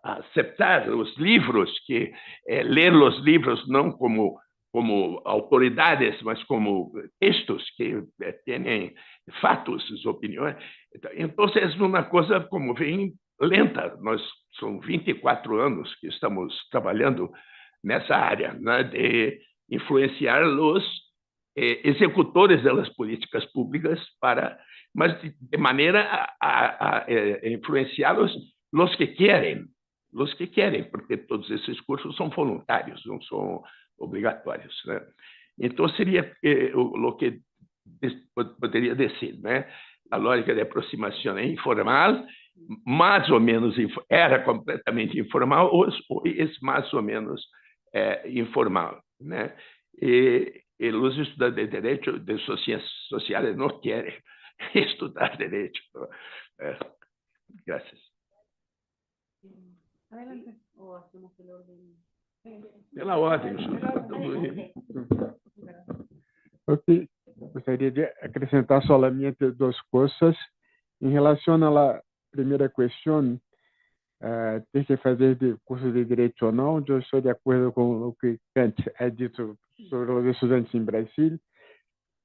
aceitar os livros, ler os livros não como autoridades, mas como textos que têm fatos, opiniões. Então, é uma coisa como bem lenta. Nós são 24 anos que estamos trabalhando nessa área, né, de influenciar os executores das políticas públicas mas de maneira a influenciá-los os que querem, porque todos esses cursos são voluntários, não são obrigatórios, né? Então, seria o que poderia dizer, né? A lógica de aproximação é informal, mais ou menos, era completamente informal, hoje é mais ou menos informal, né? E os estudantes de direito, de ciências sociais, não querem estudar direito. Gracias. Adelante. O hacemos el orden. Pela ordem. Ok. Gostaria de acrescentar solamente duas coisas. Em relação à primeira questão, ter que fazer de curso de direito ou não, eu estou de acordo com o que Kant ha dito sobre os estudantes em Brasil.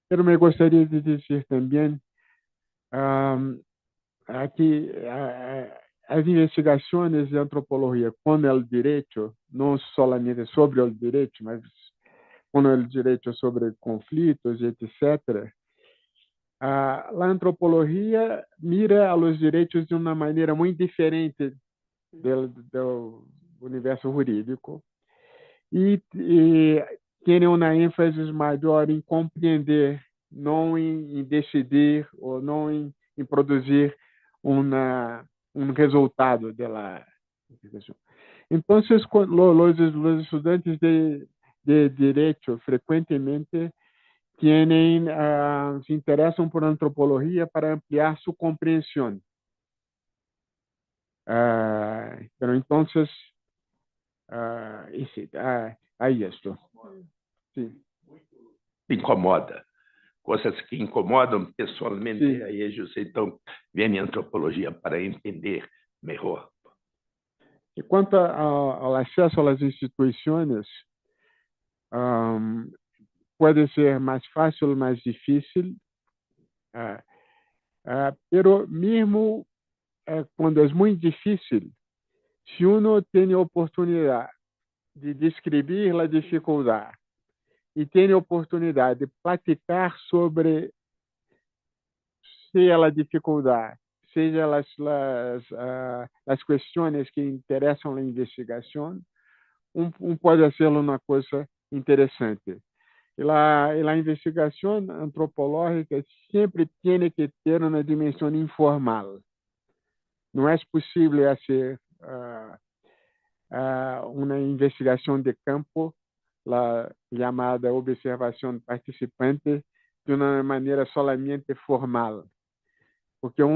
Eu me gostaria de dizer também que as investigações de antropologia com o direito, não somente sobre o direito, mas com o direito sobre conflitos, etc., a antropologia mira a los direitos de uma maneira muito diferente do universo jurídico e tem uma ênfase maior em compreender, não em decidir ou não em produzir resultado da investigação. Então, os estudantes de direito frequentemente se interessam por antropologia para ampliar sua compreensão. Pero entonces, ahí esto. Sí. Incomoda. Coisas que incomodam pessoalmente, Sim. aí eles então vêm a antropologia para entender melhor. E quanto ao acesso às instituições, pode ser mais fácil ou mais difícil, pero mesmo quando é muito difícil, se uno tem a oportunidade de descrever a dificuldade e tem a oportunidade de platicar sobre a dificuldade, seja as questões que interessam na investigação, pode ser uma coisa interessante. E a investigação antropológica sempre tem que ter uma dimensão informal. Não é possível fazer uma investigação de campo, a chamada observação participante, de uma maneira solamente formal. Porque o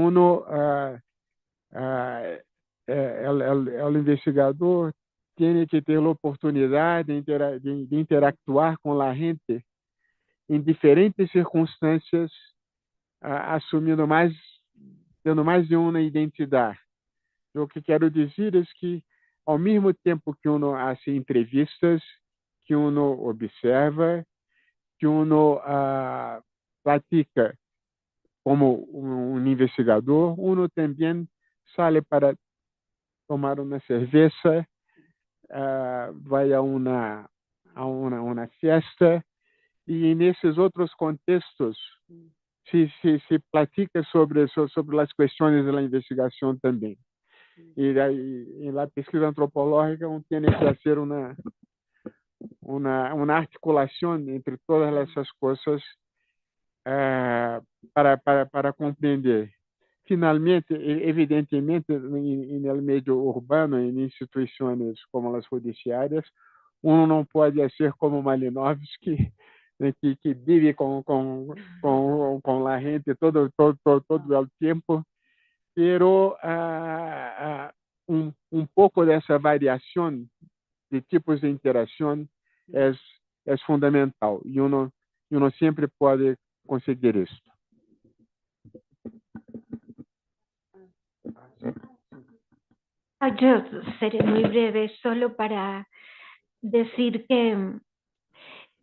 investigador tem que ter a oportunidade de interactuar com a gente em diferentes circunstâncias, dando mais de uma identidade. O que quero dizer é que, ao mesmo tempo que uno faz entrevistas, que uno observa, que uno pratica como um investigador, uno também sai para tomar uma cerveja, vai a uma festa, e nesses outros contextos se platica sobre las cuestiones de la investigación también. Y en la pesquisa antropológica uno tiene que hacer una articulación entre todas esas cosas para compreender. Finalmente, evidentemente, en el medio urbano, en instituciones como las judiciarias, uno no puede hacer como Malinowski, que vive con la gente todo el tiempo, pero un poco de esa variación de tipos de interacción es fundamental y uno siempre puede conseguir esto. Yo seré muy breve, solo para decir que,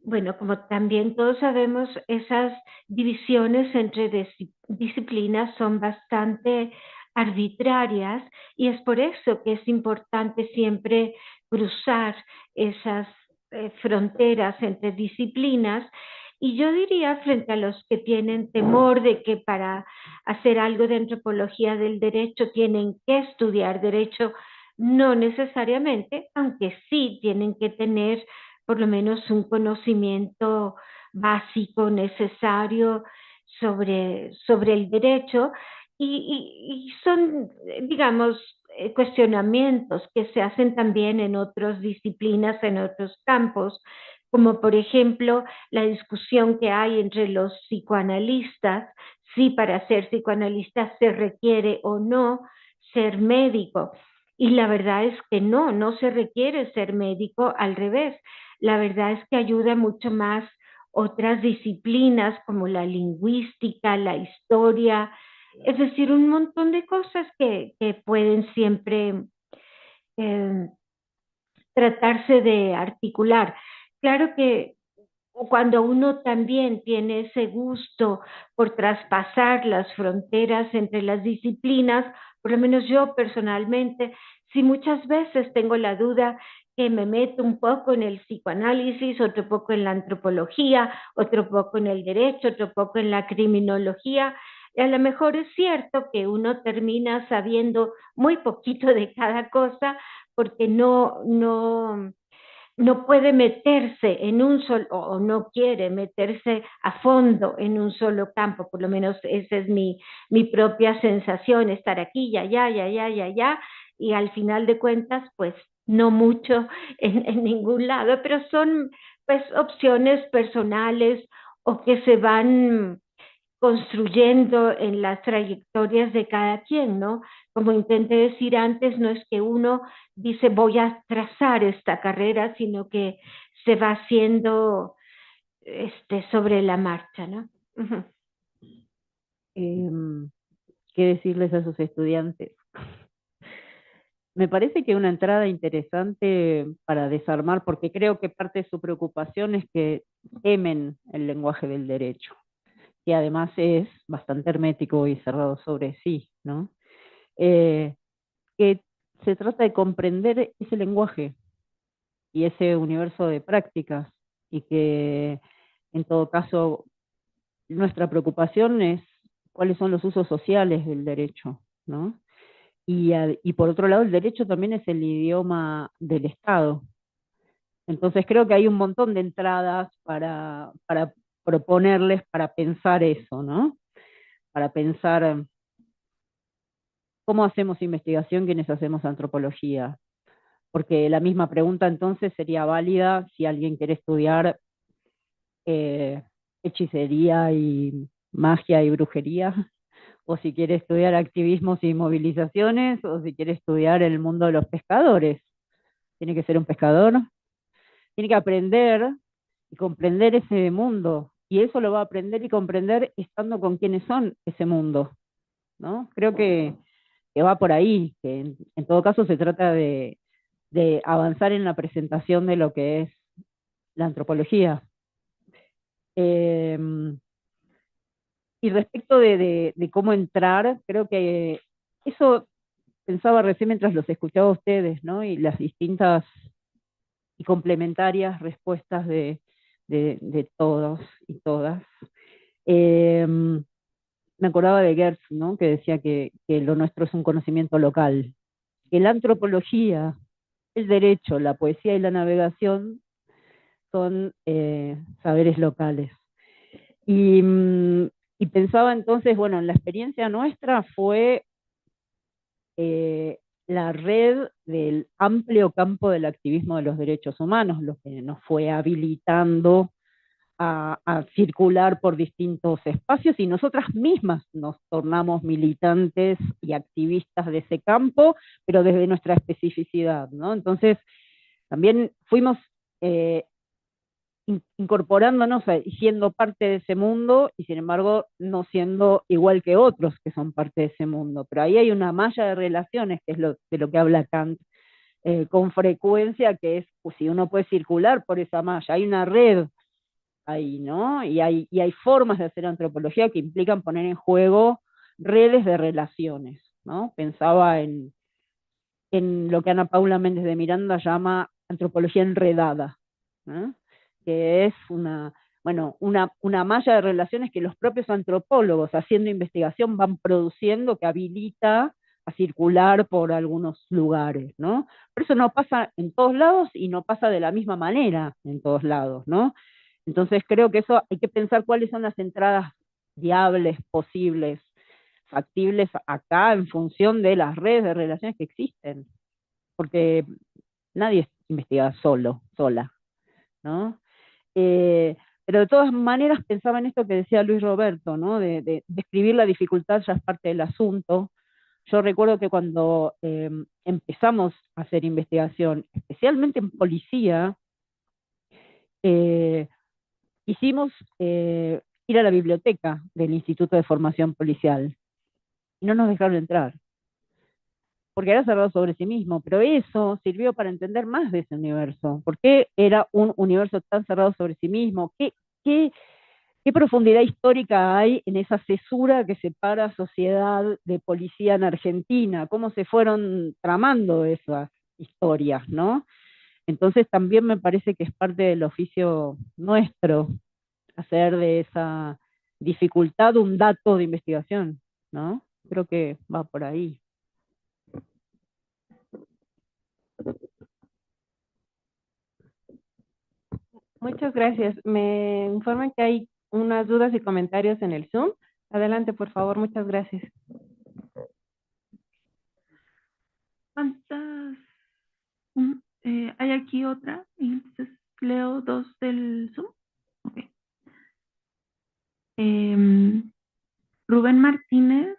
bueno, como también todos sabemos, esas divisiones entre disciplinas son bastante arbitrarias y es por eso que es importante siempre cruzar esas fronteras entre disciplinas. Y yo diría, frente a los que tienen temor de que para hacer algo de antropología del derecho tienen que estudiar derecho, no necesariamente, aunque sí tienen que tener por lo menos un conocimiento básico necesario sobre el derecho y son, digamos, cuestionamientos que se hacen también en otras disciplinas, en otros campos, como por ejemplo la discusión que hay entre los psicoanalistas, si para ser psicoanalista se requiere o no ser médico. Y la verdad es que no se requiere ser médico, al revés. La verdad es que ayuda mucho más otras disciplinas como la lingüística, la historia, es decir, un montón de cosas que pueden siempre eh, tratarse de articular. Claro que cuando uno también tiene ese gusto por traspasar las fronteras entre las disciplinas, por lo menos yo personalmente, si muchas veces tengo la duda que me meto un poco en el psicoanálisis, otro poco en la antropología, otro poco en el derecho, otro poco en la criminología, y a lo mejor es cierto que uno termina sabiendo muy poquito de cada cosa porque no puede meterse en un solo, o no quiere meterse a fondo en un solo campo, por lo menos esa es mi propia sensación, estar aquí y allá, y al final de cuentas, pues no mucho en ningún lado, pero son pues opciones personales o que se van construyendo en las trayectorias de cada quien, ¿no? Como intenté decir antes, no es que uno dice voy a trazar esta carrera, sino que se va haciendo sobre la marcha, ¿no? Ujú. ¿Qué decirles a esos estudiantes? Me parece que una entrada interesante para desarmar, porque creo que parte de su preocupación es que temen el lenguaje del derecho, que además es bastante hermético y cerrado sobre sí, ¿no? Que se trata de comprender ese lenguaje y ese universo de prácticas, y que en todo caso nuestra preocupación es cuáles son los usos sociales del derecho, ¿no? Y por otro lado, el derecho también es el idioma del Estado. Entonces creo que hay un montón de entradas para proponerles, para pensar eso, ¿no? Para pensar cómo hacemos investigación quienes hacemos antropología. Porque la misma pregunta entonces sería válida si alguien quiere estudiar hechicería y magia y brujería, o si quiere estudiar activismos y movilizaciones, o si quiere estudiar el mundo de los pescadores. Tiene que ser un pescador, tiene que aprender y comprender ese mundo, y eso lo va a aprender y comprender estando con quienes son ese mundo, ¿no? Creo que va por ahí, que en todo caso se trata de avanzar en la presentación de lo que es la antropología. Y respecto de cómo entrar, creo que eso pensaba recién mientras los escuchaba a ustedes, ¿no? Y las distintas y complementarias respuestas de todos y todas. me acordaba de Gertz, ¿no? Que decía que lo nuestro es un conocimiento local, que la antropología, el derecho, la poesía y la navegación son saberes locales. Y pensaba entonces, bueno, en la experiencia nuestra fue la red del amplio campo del activismo de los derechos humanos, lo que nos fue habilitando a circular por distintos espacios y nosotras mismas nos tornamos militantes y activistas de ese campo, pero desde nuestra especificidad, ¿no? Entonces, también fuimos incorporándonos y siendo parte de ese mundo y sin embargo no siendo igual que otros que son parte de ese mundo. Pero ahí hay una malla de relaciones, que es de lo que habla Kant con frecuencia, que es pues, si uno puede circular por esa malla, hay una red ahí, ¿no? Y hay formas de hacer antropología que implican poner en juego redes de relaciones, ¿no? Pensaba en lo que Ana Paula Méndez de Miranda llama antropología enredada, ¿no? Que es una malla de relaciones que los propios antropólogos haciendo investigación van produciendo que habilita a circular por algunos lugares, ¿no? Pero eso no pasa en todos lados y no pasa de la misma manera en todos lados, ¿no? Entonces creo que eso hay que pensar cuáles son las entradas viables, posibles, factibles acá en función de las redes de relaciones que existen, porque nadie investiga sola, ¿no? Pero de todas maneras pensaba en esto que decía Luis Roberto, ¿no? De describir la dificultad ya es parte del asunto. Yo recuerdo que cuando empezamos a hacer investigación, especialmente en policía, hicimos ir a la biblioteca del Instituto de Formación Policial y no nos dejaron entrar, porque era cerrado sobre sí mismo, pero eso sirvió para entender más de ese universo. ¿Por qué era un universo tan cerrado sobre sí mismo? ¿Qué profundidad histórica hay en esa cesura que separa sociedad de policía en Argentina? ¿Cómo se fueron tramando esas historias, no? Entonces también me parece que es parte del oficio nuestro hacer de esa dificultad un dato de investigación, ¿no? Creo que va por ahí. Muchas gracias. Me informan que hay unas dudas y comentarios en el Zoom. Adelante, por favor. Muchas gracias. ¿Cuántas? Hay aquí otra, y entonces leo dos del Zoom. Okay. Rubén Martínez.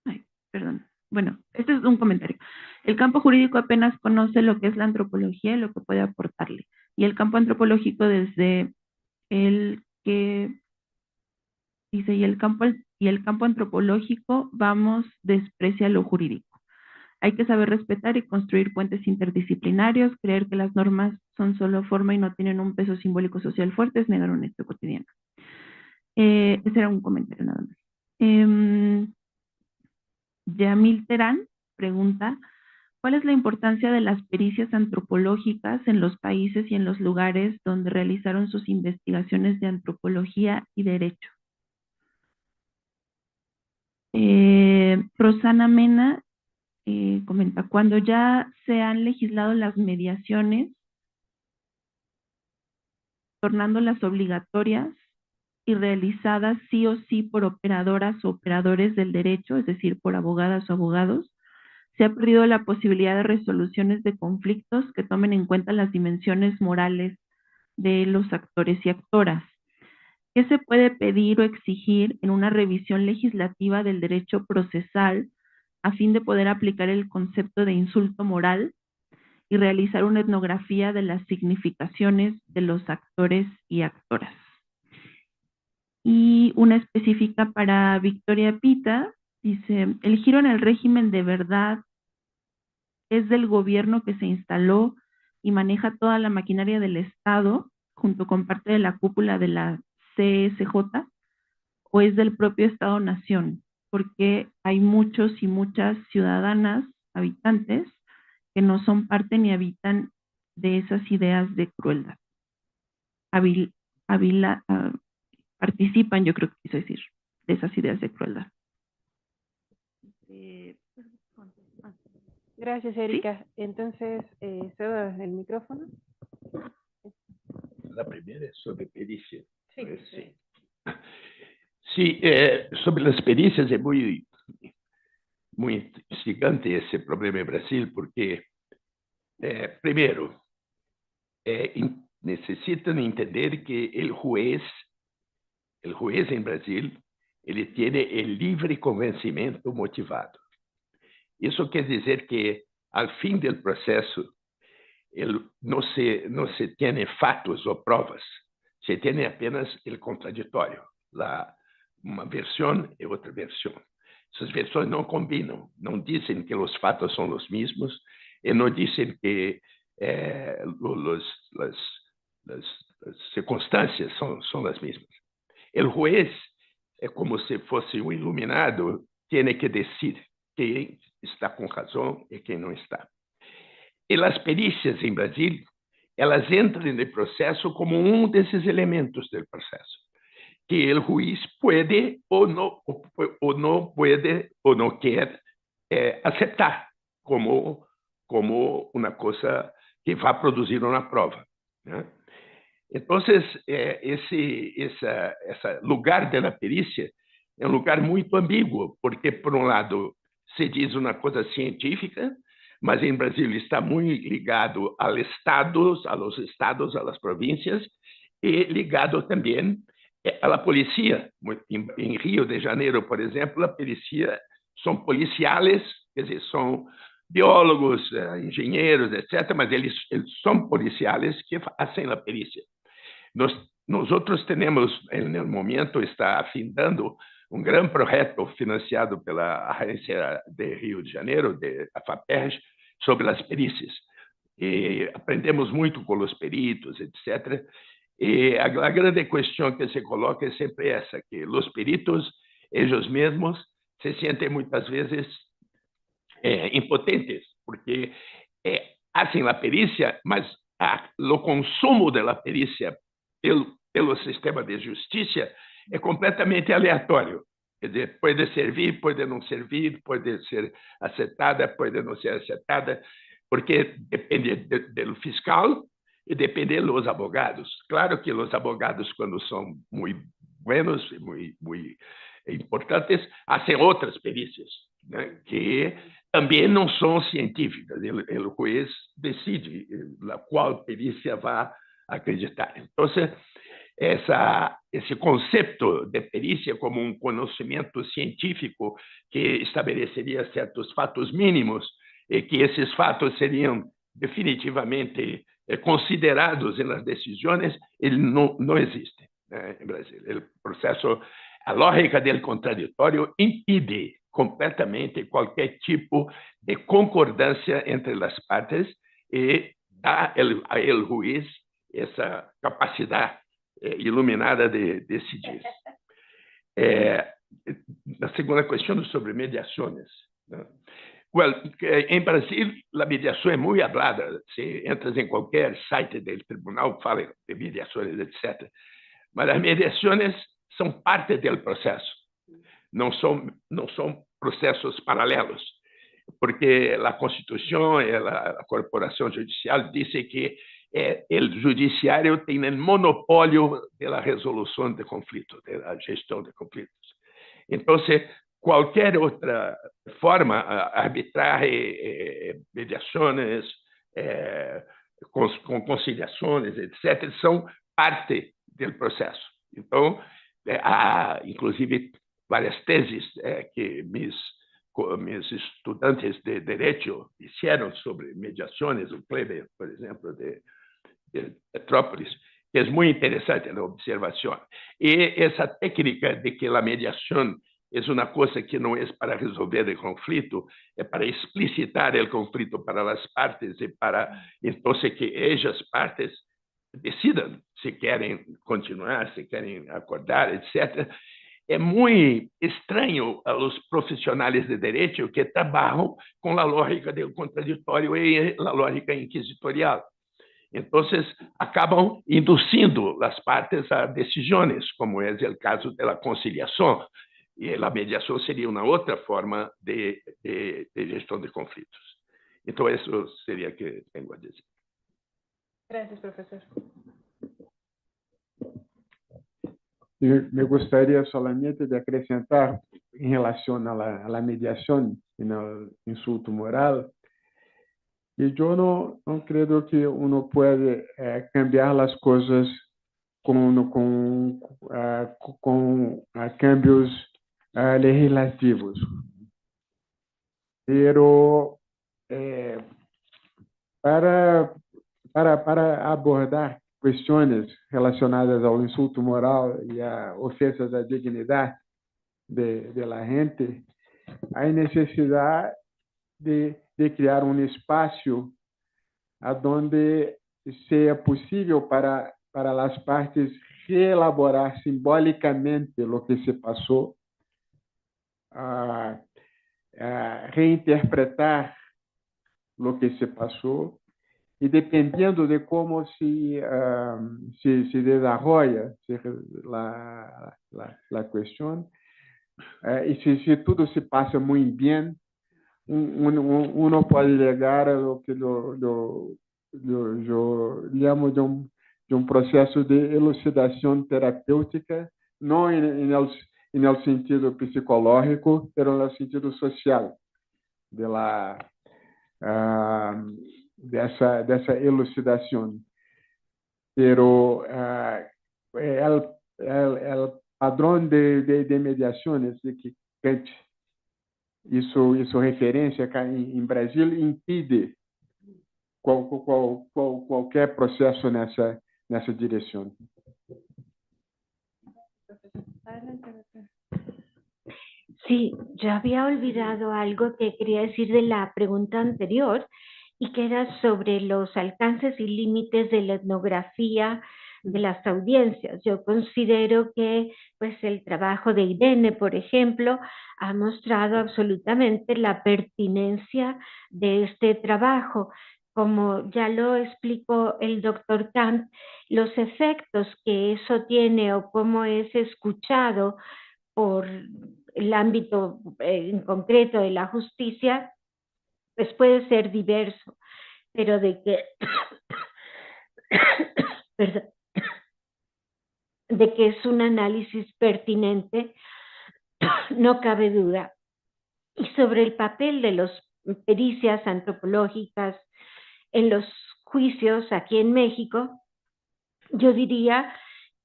Ay, perdón. Bueno, este es un comentario. El campo jurídico apenas conoce lo que es la antropología y lo que puede aportarle. Y el campo antropológico desde el que dice, y el campo antropológico, vamos, desprecia lo jurídico. Hay que saber respetar y construir puentes interdisciplinarios, creer que las normas son solo forma y no tienen un peso simbólico social fuerte, es negar un hecho cotidiano. Ese era un comentario nada más. Yamil Terán pregunta, ¿cuál es la importancia de las pericias antropológicas en los países y en los lugares donde realizaron sus investigaciones de antropología y derecho? Rosana Mena comenta, cuando ya se han legislado las mediaciones, tornándolas obligatorias y realizadas sí o sí por operadoras o operadores del derecho, es decir, por abogadas o abogados, se ha perdido la posibilidad de resoluciones de conflictos que tomen en cuenta las dimensiones morales de los actores y actoras. ¿Qué se puede pedir o exigir en una revisión legislativa del derecho procesal a fin de poder aplicar el concepto de insulto moral y realizar una etnografía de las significaciones de los actores y actoras? Y una específica para Victoria Pita, dice, el giro en el régimen de verdad es del gobierno que se instaló y maneja toda la maquinaria del Estado, junto con parte de la cúpula de la CSJ, o es del propio Estado-Nación, porque hay muchos y muchas ciudadanas, habitantes, que no son parte ni habitan de esas ideas de crueldad. participan, yo creo que quiso decir, de esas ideas de crueldad. Gracias, Erika. Entonces, cedo el micrófono. La primera es sobre pericia. Sí. Sí, sí, sobre las pericias es muy instigante ese problema en Brasil, porque, primero, necesitan entender que el juez en Brasil, ele tiene el libre convencimiento motivado. Eso quiere decir que al fin del proceso no se tiene fatos o pruebas, se tiene apenas el contradictorio, una versión y otra versión. Esas versiones no combinan, no dicen que los fatos son los mismos y no dicen que las circunstancias son las mismas. El juez, como si fuese un iluminado, tiene que decir quién está con razón y quién no está. E as perícias em Brasil, elas entram no processo como um desses elementos do processo, que o juiz pode ou não pode ou não quer aceitar como uma coisa que vai produzir uma prova, né? Então, esse lugar da perícia é um lugar muito ambíguo, porque, por um lado, se diz uma coisa científica, mas em Brasil está muito ligado aos estados, às províncias, e ligado também à polícia. Em Rio de Janeiro, por exemplo, a polícia são policiais, quer dizer, são biólogos, engenheiros, etc., mas eles são policiais que fazem a perícia. Nós outros temos, no momento, está afindando um grande projeto financiado pela Agência de Rio de Janeiro, a FAPERJ, sobre as perícias. E aprendemos muito com os peritos, etc. E a grande questão que se coloca é sempre essa, que os peritos, eles mesmos, se sentem muitas vezes impotentes, porque fazem a perícia, mas o consumo da perícia pelo sistema de justiça é completamente aleatório. Quer dizer, pode servir, pode não servir, pode ser aceitada, pode não ser aceitada, porque depende do fiscal e depende dos advogados. Claro que os advogados, quando são muito buenos e muito importantes, fazem outras perícias, né, que também não são científicas. O juiz decide na qual perícia vai acreditar. Então, esse conceito de perícia como um conhecimento científico que estabeleceria certos fatos mínimos e que esses fatos seriam definitivamente considerados nas decisões, ele não existe, né, em Brasil. O processo, a lógica do contraditório impede completamente qualquer tipo de concordância entre as partes e dá ao juiz essa capacidade iluminada de decidir. A segunda questão sobre mediações. Well, em Brasil, a mediação é muito falada. Se entras em qualquer site do tribunal, fala de mediações, etc. Mas as mediações são parte do processo. Não são processos paralelos, porque a Constituição e a Corporação Judicial dizem que o judiciário tem o monopólio da resolução de conflitos, da gestão de conflitos. Então, qualquer outra forma, arbitragem, mediações, conciliações, etc., são parte do processo. Então, há, inclusive, várias teses que meus estudantes de direito fizeram sobre mediações, o Kleber, por exemplo, de Petrópolis, que é muito interessante a observação. E essa técnica de que a mediação é uma coisa que não é para resolver o conflito, é para explicitar o conflito para as partes e para, então, que as partes decidam se querem continuar, se querem acordar, etc. É muito estranho aos profissionais de direito que trabalham com a lógica do contraditório e a lógica inquisitorial. Entonces, acaban induciendo las partes a decisiones, como es el caso de la conciliación. Y la mediación sería una otra forma de gestión de conflictos. Entonces, eso sería que tengo a decir. Gracias, profesor. Me gostaria solamente de acrescentar, em relação à mediação e no insulto moral, e eu não creio que uno pode cambiar as coisas com cambios legislativos. Pero para abordar questões relacionadas ao insulto moral e a ofensas à dignidade de la gente, há necessidade de criar um espaço onde seja possível para as partes reelaborar simbolicamente o que se passou, reinterpretar o que se passou, e dependendo de como se desarrolla a questão, e se tudo se passa muito bem, uno pode chegar a lo que eu chamo de um processo de elucidação terapêutica, não no sentido psicológico, mas no sentido social dessa elucidação. Pero el padrão de mediações que Kant hizo referência em Brasil impide qualquer processo nessa direção. Sí, yo había olvidado algo que quería decir de la pregunta anterior y que era sobre los alcances y límites de la etnografía de las audiencias. Yo considero que pues el trabajo de Irene, por ejemplo, ha mostrado absolutamente la pertinencia de este trabajo. Como ya lo explicó el doctor Kant, los efectos que eso tiene o cómo es escuchado por el ámbito en concreto de la justicia, pues puede ser diverso, pero de que, perdón, de que es un análisis pertinente, no cabe duda. Y sobre el papel de las pericias antropológicas en los juicios aquí en México, yo diría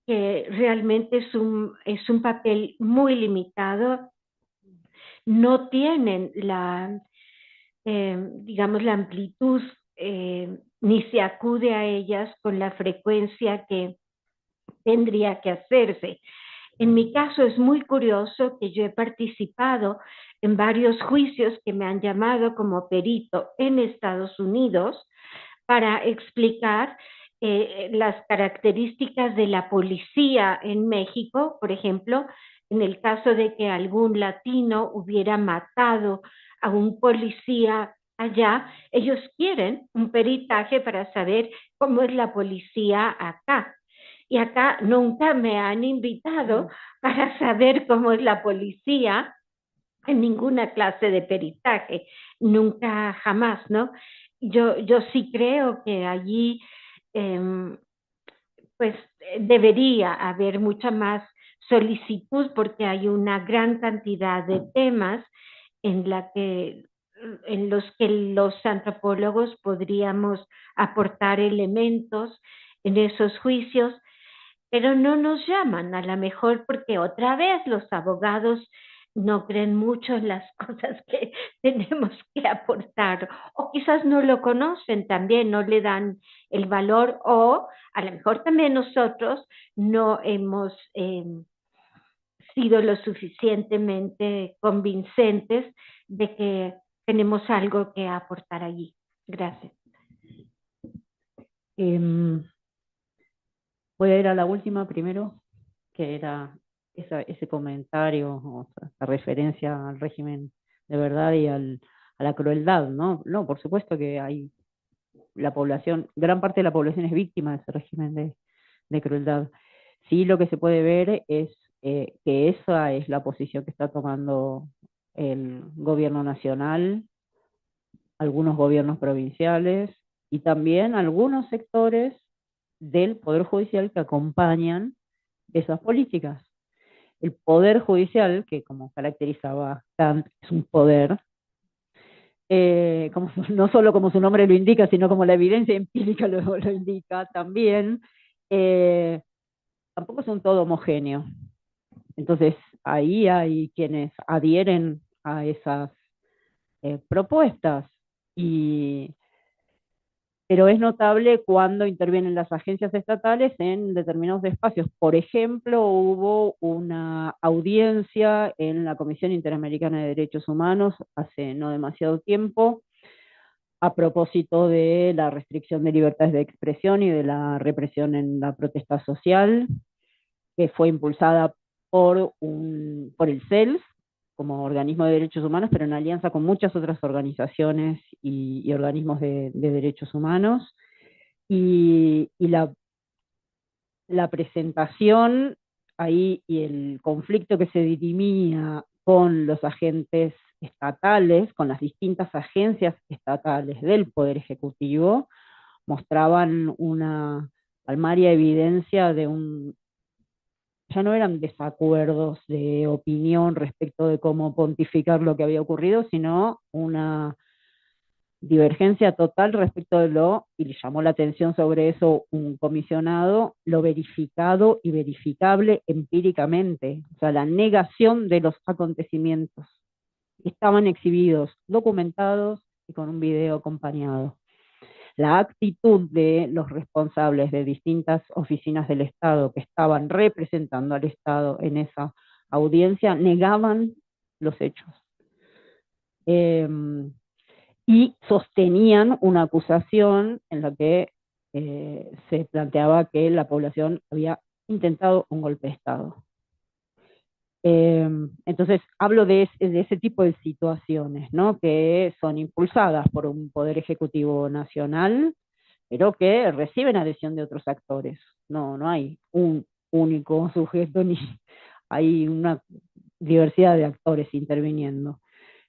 que realmente es un papel muy limitado. No tienen digamos, la amplitud, ni se acude a ellas con la frecuencia que tendría que hacerse. En mi caso es muy curioso que yo he participado en varios juicios que me han llamado como perito en Estados Unidos para explicar las características de la policía en México, por ejemplo, en el caso de que algún latino hubiera matado a un policía allá, ellos quieren un peritaje para saber cómo es la policía acá. Y acá nunca me han invitado para saber cómo es la policía en ninguna clase de peritaje, nunca, jamás, ¿no? Yo sí creo que allí pues debería haber mucha más solicitud porque hay una gran cantidad de temas en los que los antropólogos podríamos aportar elementos en esos juicios, pero no nos llaman, a lo mejor porque otra vez los abogados no creen mucho en las cosas que tenemos que aportar, o quizás no lo conocen también, no le dan el valor, o a lo mejor también nosotros no hemos sido lo suficientemente convincentes de que tenemos algo que aportar allí. Gracias. Voy a ir a la última primero, que era ese comentario, o sea, la referencia al régimen de verdad y a la crueldad, ¿no? No, por supuesto que hay la población, gran parte de la población es víctima de ese régimen de crueldad. Sí, lo que se puede ver es que esa es la posición que está tomando el gobierno nacional, algunos gobiernos provinciales y también algunos sectores del Poder Judicial que acompañan esas políticas. El Poder Judicial, que como caracterizaba Kant, es un poder, no solo como su nombre lo indica, sino como la evidencia empírica lo indica también, tampoco es un todo homogéneo. Entonces, ahí hay quienes adhieren a esas propuestas, pero es notable cuando intervienen las agencias estatales en determinados espacios. Por ejemplo, hubo una audiencia en la Comisión Interamericana de Derechos Humanos hace no demasiado tiempo, a propósito de la restricción de libertades de expresión y de la represión en la protesta social, que fue impulsada por el CELS, como organismo de derechos humanos, pero en alianza con muchas otras organizaciones y organismos de derechos humanos. Y la presentación ahí y el conflicto que se dirimía con los agentes estatales, con las distintas agencias estatales del Poder Ejecutivo, mostraban una palmaria evidencia de ya no eran desacuerdos de opinión respecto de cómo pontificar lo que había ocurrido, sino una divergencia total respecto de y le llamó la atención sobre eso un comisionado, lo verificado y verificable empíricamente, o sea, la negación de los acontecimientos. Estaban exhibidos, documentados y con un video acompañado. La actitud de los responsables de distintas oficinas del Estado que estaban representando al Estado en esa audiencia negaban los hechos. Y sostenían una acusación en la que se planteaba que la población había intentado un golpe de Estado. Entonces, hablo de ese tipo de situaciones, ¿no? Que son impulsadas por un Poder Ejecutivo nacional, pero que reciben adhesión de otros actores. No hay un único sujeto, ni hay una diversidad de actores interviniendo.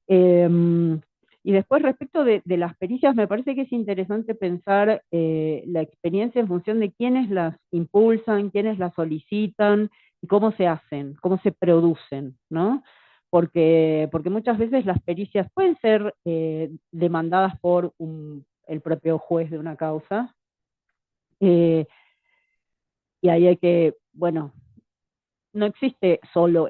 Y después, respecto de las pericias, me parece que es interesante pensar la experiencia en función de quiénes las impulsan, quiénes las solicitan, y cómo se hacen, cómo se producen, ¿no? Porque muchas veces las pericias pueden ser demandadas por el propio juez de una causa, y ahí hay que, bueno, no existe solo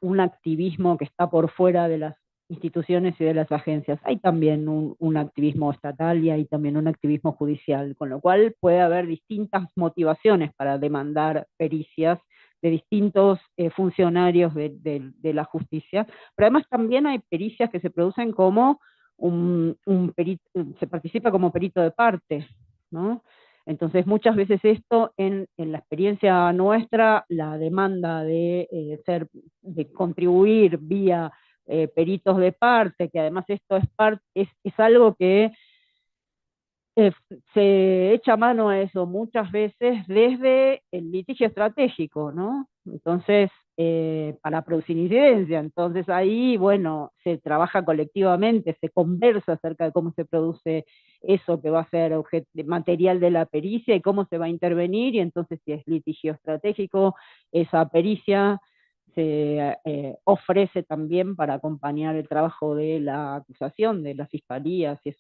un activismo que está por fuera de las instituciones y de las agencias, hay también un activismo estatal y hay también un activismo judicial, con lo cual puede haber distintas motivaciones para demandar pericias de distintos funcionarios de la justicia, pero además también hay pericias que se producen como se participa como perito de parte, ¿no? Entonces, muchas veces esto, en la experiencia nuestra, la demanda de contribuir vía peritos de parte, que además esto es algo que se echa mano a eso muchas veces desde el litigio estratégico, ¿no? Entonces, para producir incidencia. Entonces ahí, bueno, se trabaja colectivamente, se conversa acerca de cómo se produce eso que va a ser material de la pericia y cómo se va a intervenir, y entonces si es litigio estratégico, esa pericia se ofrece también para acompañar el trabajo de la acusación, de la fiscalía, si es.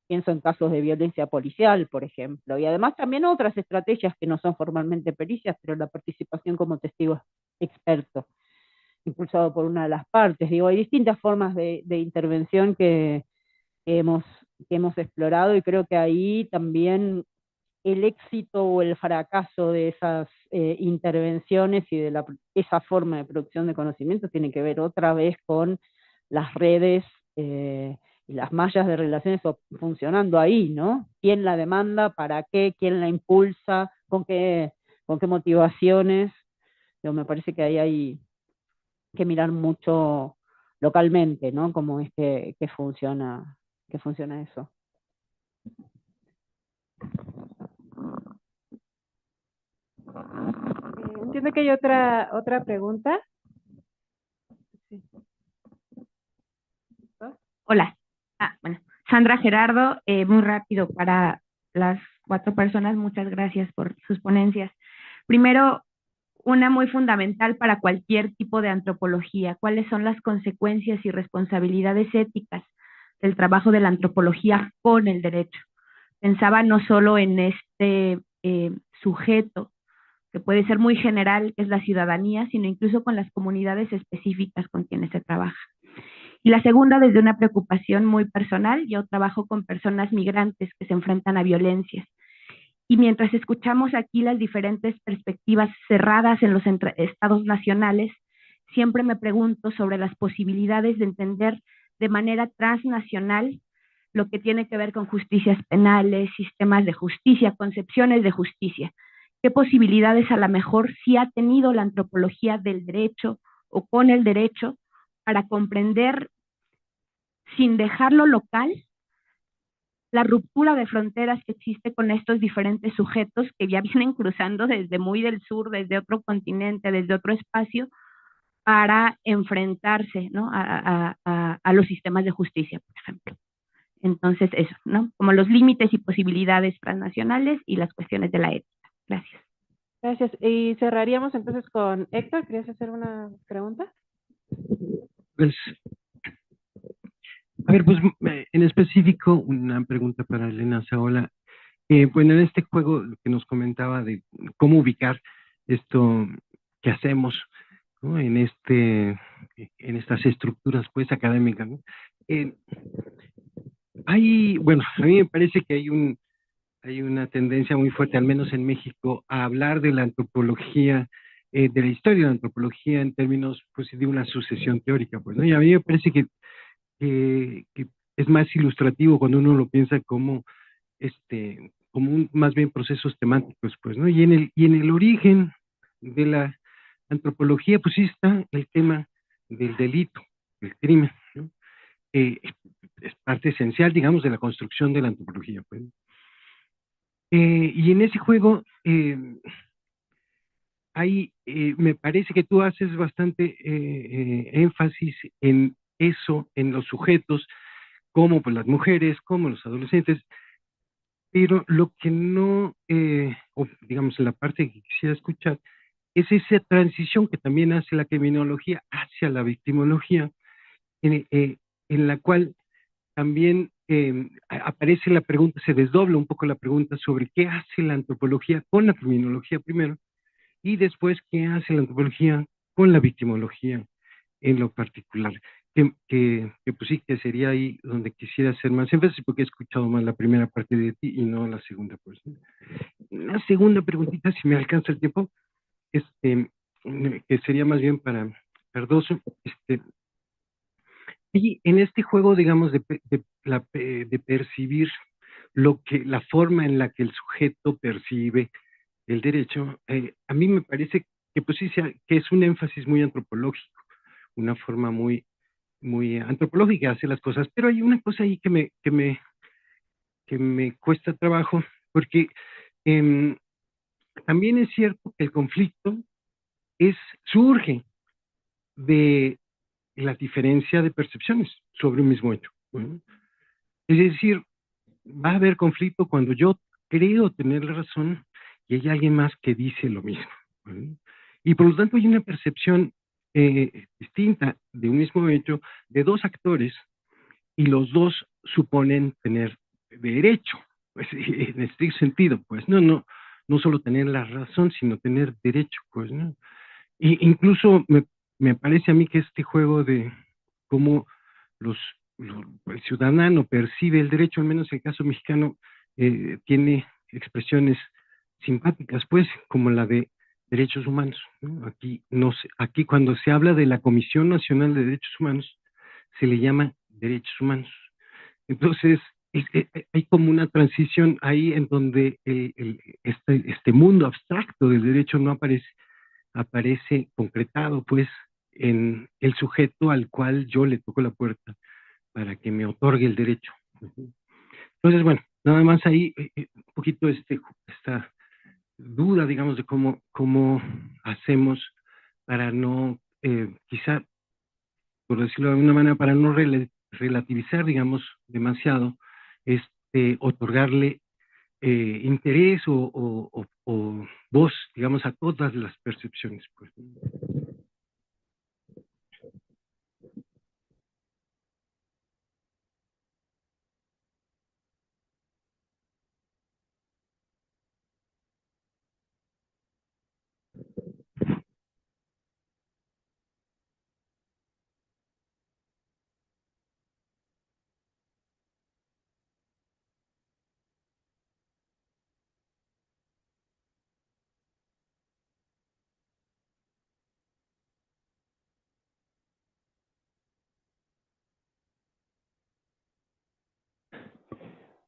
Pienso en casos de violencia policial, por ejemplo, y además también otras estrategias que no son formalmente pericias, pero la participación como testigo experto, impulsado por una de las partes. Digo, hay distintas formas de intervención que hemos explorado, y creo que ahí también el éxito o el fracaso de esas intervenciones y de esa forma de producción de conocimiento tiene que ver otra vez con las redes y las mallas de relaciones funcionando ahí, ¿no? ¿Quién la demanda? ¿Para qué? ¿Quién la impulsa? ¿Con qué motivaciones? Pero me parece que ahí hay que mirar mucho localmente, ¿no? Cómo es que funciona eso. Entiendo que hay otra pregunta. Sí. Hola. Bueno, Sandra Gerardo, muy rápido para las 4 personas, muchas gracias por sus ponencias. Primero, una muy fundamental para cualquier tipo de antropología, ¿cuáles son las consecuencias y responsabilidades éticas del trabajo de la antropología con el derecho? Pensaba no solo en este sujeto, que puede ser muy general, que es la ciudadanía, sino incluso con las comunidades específicas con quienes se trabaja. Y la segunda, desde una preocupación muy personal, yo trabajo con personas migrantes que se enfrentan a violencias. Y mientras escuchamos aquí las diferentes perspectivas cerradas en los estados nacionales, siempre me pregunto sobre las posibilidades de entender de manera transnacional lo que tiene que ver con justicias penales, sistemas de justicia, concepciones de justicia. ¿Qué posibilidades a lo mejor sí ha tenido la antropología del derecho o con el derecho para comprender, sin dejarlo local, la ruptura de fronteras que existe con estos diferentes sujetos que ya vienen cruzando desde muy del sur, desde otro continente, desde otro espacio, para enfrentarse, ¿no?, a los sistemas de justicia, por ejemplo? Entonces, eso, ¿no? Como los límites y posibilidades transnacionales y las cuestiones de la ética. Gracias. Gracias. Y cerraríamos entonces con Héctor. ¿Querías hacer una pregunta? Pues, a ver, pues en específico, una pregunta para Elena Zaola. Bueno, en este juego que nos comentaba de cómo ubicar esto que hacemos, ¿no?, en estas estructuras pues académicas, ¿no? Bueno, a mí me parece que hay una tendencia muy fuerte, al menos en México, a hablar de la antropología, de la historia de la antropología en términos pues de una sucesión teórica, pues, ¿no? Y a mí me parece que es más ilustrativo cuando uno lo piensa como más bien procesos temáticos, pues, ¿no? Y en el origen de la antropología, pues sí está el tema del delito, del crimen, ¿no? Es parte esencial, digamos, de la construcción de la antropología, pues. Y en ese juego, me parece que tú haces bastante énfasis en eso, en los sujetos, como pues las mujeres, como los adolescentes, pero lo que no, o digamos la parte que quisiera escuchar, es esa transición que también hace la criminología hacia la victimología, en la cual también aparece la pregunta, se desdobla un poco la pregunta sobre qué hace la antropología con la criminología primero, y después qué hace la antropología con la victimología en lo particular. Pues sí, que sería ahí donde quisiera hacer más énfasis, porque he escuchado más la primera parte de ti y no la segunda. Pues, ¿no? Una segunda preguntita, si me alcanza el tiempo, que sería más bien para Cardoso. Y en este juego, digamos, de percibir la forma en la que el sujeto percibe el derecho, a mí me parece que pues sí, que es un énfasis muy antropológico, una forma muy antropológica de hacer las cosas, pero hay una cosa ahí que me cuesta trabajo, porque también es cierto que el conflicto surge de la diferencia de percepciones sobre un mismo hecho, ¿no? Es decir, va a haber conflicto cuando yo creo tener la razón y hay alguien más que dice lo mismo, ¿no? Y por lo tanto hay una percepción distinta de un mismo hecho de dos actores y los dos suponen tener derecho, pues, en este sentido, pues, no solo tener la razón, sino tener derecho, pues, ¿no? Y incluso me parece a mí que este juego de cómo el ciudadano percibe el derecho, al menos en el caso mexicano, tiene expresiones simpáticas, pues, como la de derechos humanos, ¿no? Aquí cuando se habla de la Comisión Nacional de Derechos Humanos, se le llama derechos humanos. Entonces, hay como una transición ahí en donde este mundo abstracto del derecho no aparece concretado, pues, en el sujeto al cual yo le toco la puerta para que me otorgue el derecho. Entonces, bueno, nada más ahí un poquito esta duda, digamos, de cómo hacemos para no, quizá, por decirlo de alguna manera, para no relativizar, digamos, demasiado, otorgarle interés o voz, digamos, a todas las percepciones, pues.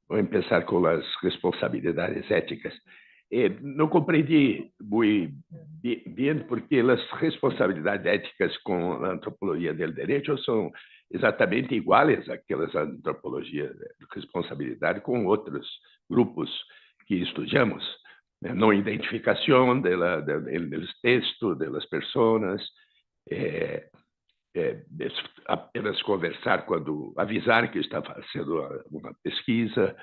Vou começar com as responsabilidades éticas. Não compreendi muito bem porque as responsabilidades éticas com a antropologia do direito são exatamente iguais àquelas antropologias de responsabilidade com outros grupos que estudamos. Não identificação dos textos das pessoas, apenas conversar quando avisar que está fazendo uma pesquisa,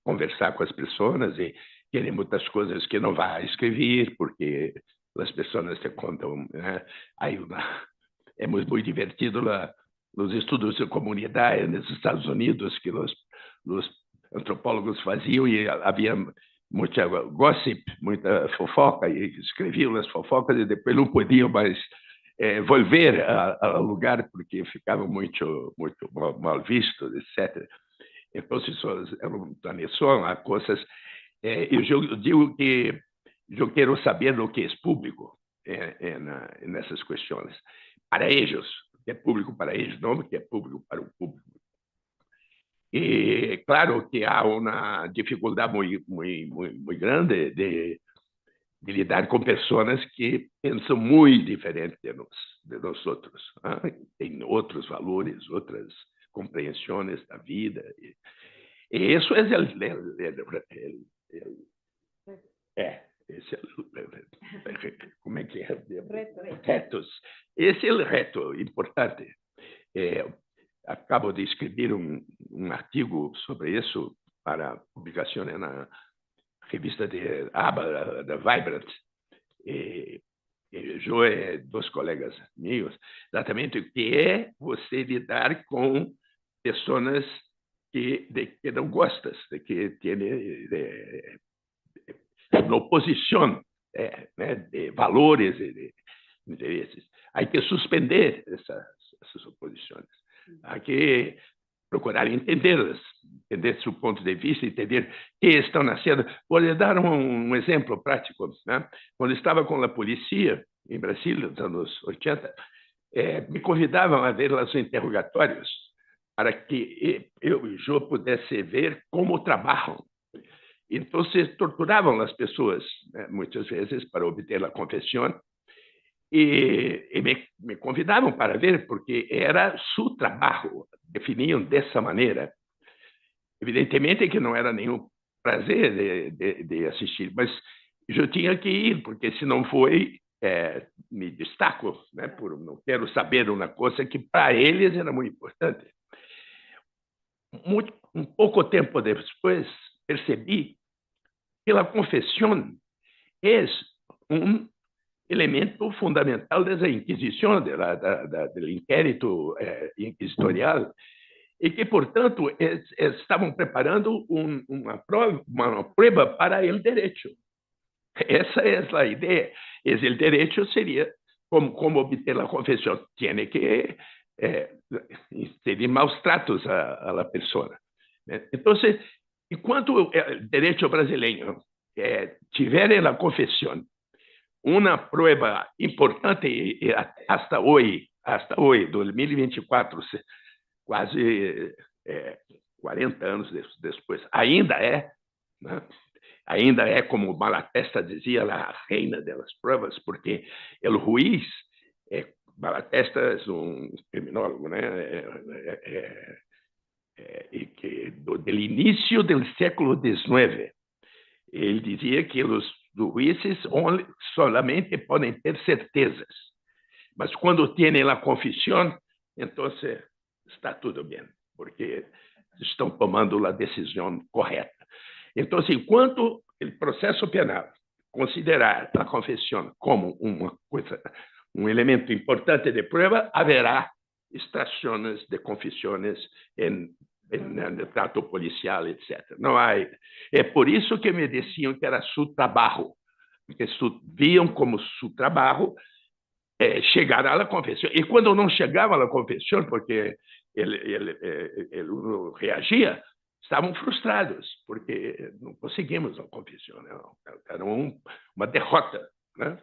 conversar com as pessoas e tem muitas coisas que não vai escrever porque as pessoas te contam, né? É muito divertido nos estudos de comunidade nos Estados Unidos que os antropólogos faziam e havia muita gossip, muita fofoca e escreviam as fofocas e depois não podiam mais volver ao lugar porque ficavam muito mal vistos, etc. Então, isso é uma tradição, há coisas. Eu digo que eu quero saber o que é público nessas questões. Para eles, o que é público para eles, não o que é público para o público. E claro que há uma dificuldade muito grande de lidar com pessoas que pensam muito diferente de nós outros. Tem outros valores, outras compreensões da vida. E isso é como é que é? Retos. Esse é o reto importante. Acabo de escrever um artigo sobre isso para publicação na revista de ABA, da Vibrant, e eu e dois colegas meus, exatamente o que é você lidar com pessoas que não gostas, que têm uma oposição de valores e de interesses. Há que suspender essas oposições. Há que procurar entendê-las, entender seu ponto de vista, entender o que estão nascendo. Vou lhe dar um exemplo prático. Né? Quando estava com a polícia em Brasília, nos anos 80, me convidavam a ver os interrogatórios para que eu pudesse ver como trabalham. Então, torturavam as pessoas, né, muitas vezes, para obter a confissão, e me convidavam para ver, porque era seu trabalho, definiam dessa maneira. Evidentemente que não era nenhum prazer de assistir, mas eu tinha que ir, porque se não foi, me destaco, né, por não quero saber uma coisa que para eles era muito importante. Um pouco tempo depois, percebi que a confissão é elemento fundamental da Inquisição, do inquérito inquisitorial, e que, portanto, estavam preparando uma prova para o direito. Essa é a ideia. O direito seria como obter a confissão. Tem que inserir maus tratos à pessoa. Então, enquanto o direito brasileiro tiver na confissão uma prova importante, e hasta hoje, 2024, quase 40 anos depois, ainda é, né? Ainda é, como Malatesta dizia, a reina das provas, porque o juiz, Malatesta é um criminólogo, né? del inicio del século XIX. Ele dizia que os juízes solamente podem ter certezas, mas quando têm a confissão, então está tudo bem, porque estão tomando a decisão correta. Então, enquanto o processo penal considerar a confissão como um elemento importante de prova, haverá extrações de confissões em trato policial, etc. Não há. É por isso que me diziam que era seu trabalho, porque viam como seu trabalho chegar à confissão. E quando não chegava à confissão, porque ele reagia, estavam frustrados, porque não conseguimos a confissão. Era uma derrota, né,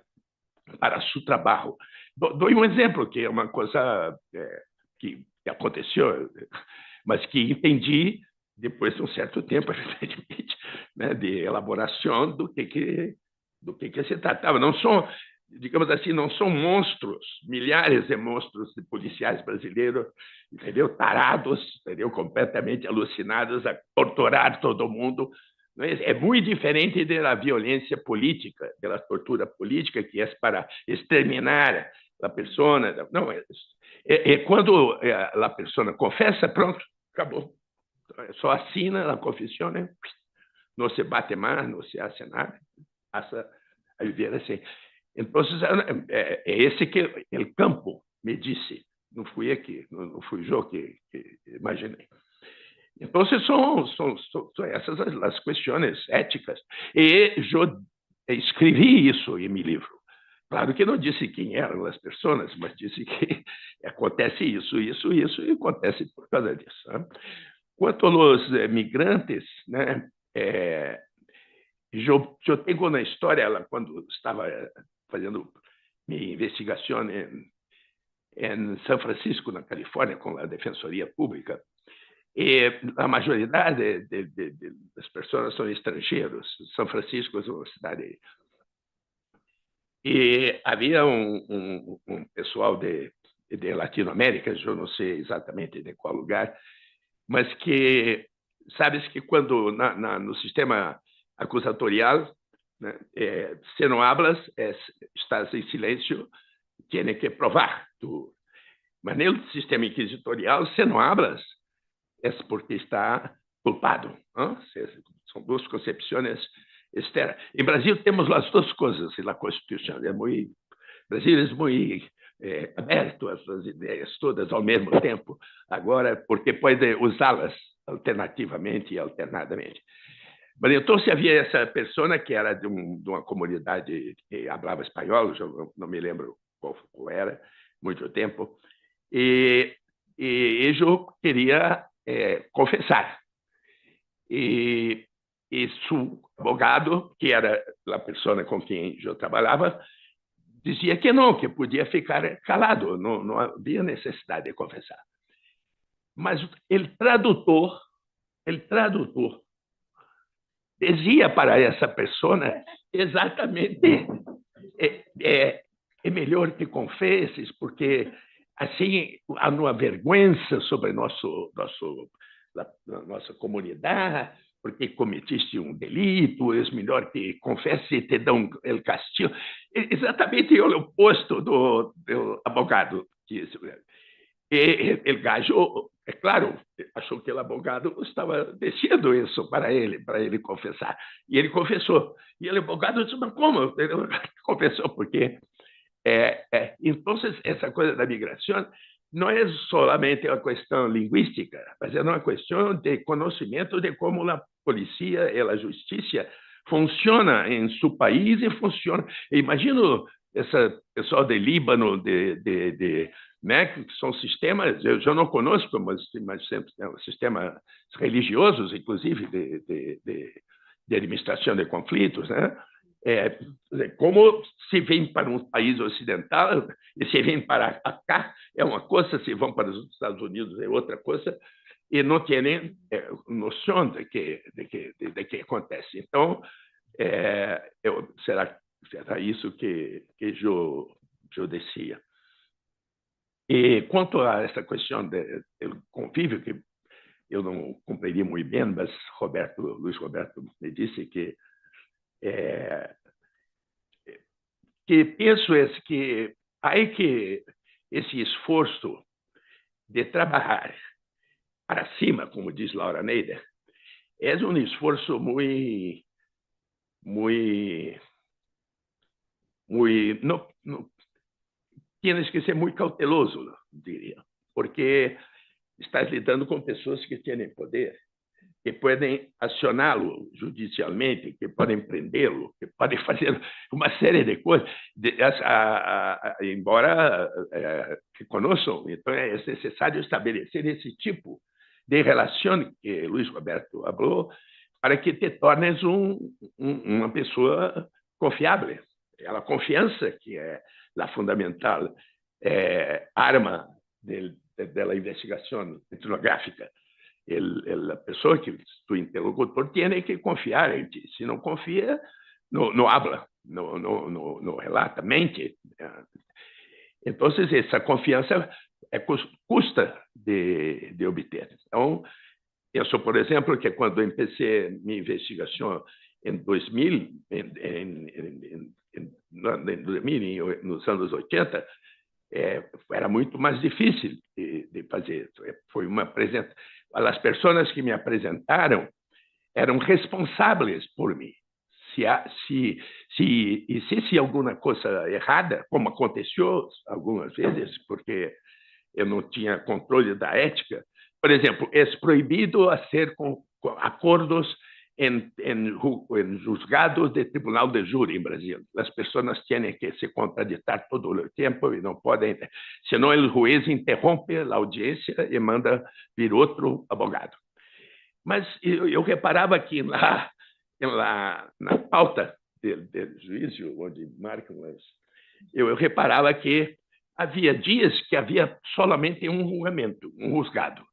para seu trabalho. Dou um exemplo, que é uma coisa que aconteceu, mas que entendi depois de um certo tempo, evidentemente, né, de elaboração do que se tratava. Não são, digamos assim, não são monstros, milhares de monstros de policiais brasileiros, entendeu? Tarados, entendeu? Completamente alucinados a torturar todo mundo. É muito diferente da violência política, da tortura política, que é para exterminar a pessoa. Não, quando a pessoa confessa, pronto, acabou. Só assina a confissão, né? Não se bate mais, não se hace nada, passa a viver assim. Então, esse que o campo me disse, não fui aqui, não fui eu que imaginei. Então, são essas as questões éticas. E eu escrevi isso em meu livro. Claro que não disse quem eram as pessoas, mas disse que acontece isso, e acontece por causa disso. Né? Quanto aos migrantes, né, eu tenho na história, quando estava fazendo minha investigação em São Francisco, na Califórnia, com a Defensoria Pública, e a maioria das pessoas são estrangeiros. São Francisco é uma cidade. E havia um pessoal de Latinoamérica, eu não sei exatamente de qual lugar, mas que, sabes que quando no sistema acusatorial, né, se não hablas, estás em silêncio, tem que provar. Mas no sistema inquisitorial, se não hablas, é porque está culpado. Não? São duas concepções externas. Em Brasil temos as duas coisas na Constituição. Brasil é muito aberto às suas ideias todas ao mesmo tempo, agora, porque pode usá-las alternativamente e alternadamente. Mas então, se havia essa pessoa que era de uma comunidade que falava espanhol, eu não me lembro qual era, muito tempo, e eu queria confessar. E seu advogado, que era a pessoa com quem eu trabalhava, dizia que não, que podia ficar calado, não havia necessidade de confessar. Mas o tradutor dizia para essa pessoa exatamente é melhor que confesses, porque assim há uma vergonha sobre nossa comunidade, porque cometiste um delito, é melhor que confesse e te dão o castigo. Exatamente o oposto do advogado. E o gajo, é claro, achou que o advogado estava dizendo isso para ele confessar. E ele confessou. E o advogado disse, mas como? Ele confessou, porque... então, essa coisa da migração não é solamente uma questão linguística, mas é uma questão de conhecimento de como a polícia e a justiça funciona em seu país e funciona. Imagino esse pessoal de Líbano, né, que são sistemas, eu já não conosco, mas sistemas religiosos, inclusive, de administração de conflitos, né? Como se vem para um país ocidental e se vem para cá é uma coisa, se vão para os Estados Unidos é outra coisa, e não têm noção de que acontece. Então, será isso que eu dizia. E quanto a essa questão do convívio, que eu não compreendi muito bem, mas Luiz Roberto me disse que penso que há que esse esforço de trabalhar para cima, como diz Laura Neider, é um esforço muito tienes que ser muito cauteloso, diria, porque estás lidando com pessoas que têm poder, que podem acioná-lo judicialmente, que podem prendê-lo, que podem fazer uma série de coisas, embora reconheçam. Então, é necessário estabelecer esse tipo de relação que Luiz Roberto falou, para que te tornes uma pessoa confiável. A confiança que é a fundamental arma da investigação etnográfica. A pessoa que tu interlocutor tem que confiar em ti. Se não confia, não habla, não relata, mente. Então, essa confiança custa de obter. Então, penso, por exemplo, que quando empecé minha investigação em 2000, nos anos 80, era muito mais difícil de fazer. Foi uma apresentação. As pessoas que me apresentaram eram responsáveis por mim. Se existisse alguma coisa errada, como aconteceu algumas vezes, porque eu não tinha controle da ética, por exemplo, é proibido fazer acordos em juzgados de tribunal de júri em Brasil. As pessoas têm que se contraditar todo o tempo e não podem, senão o juiz interrompe a audiência e manda vir outro advogado. Mas eu reparava que na pauta do juízo, onde marcam, eu reparava que havia dias que havia somente um julgamento, um juzgado,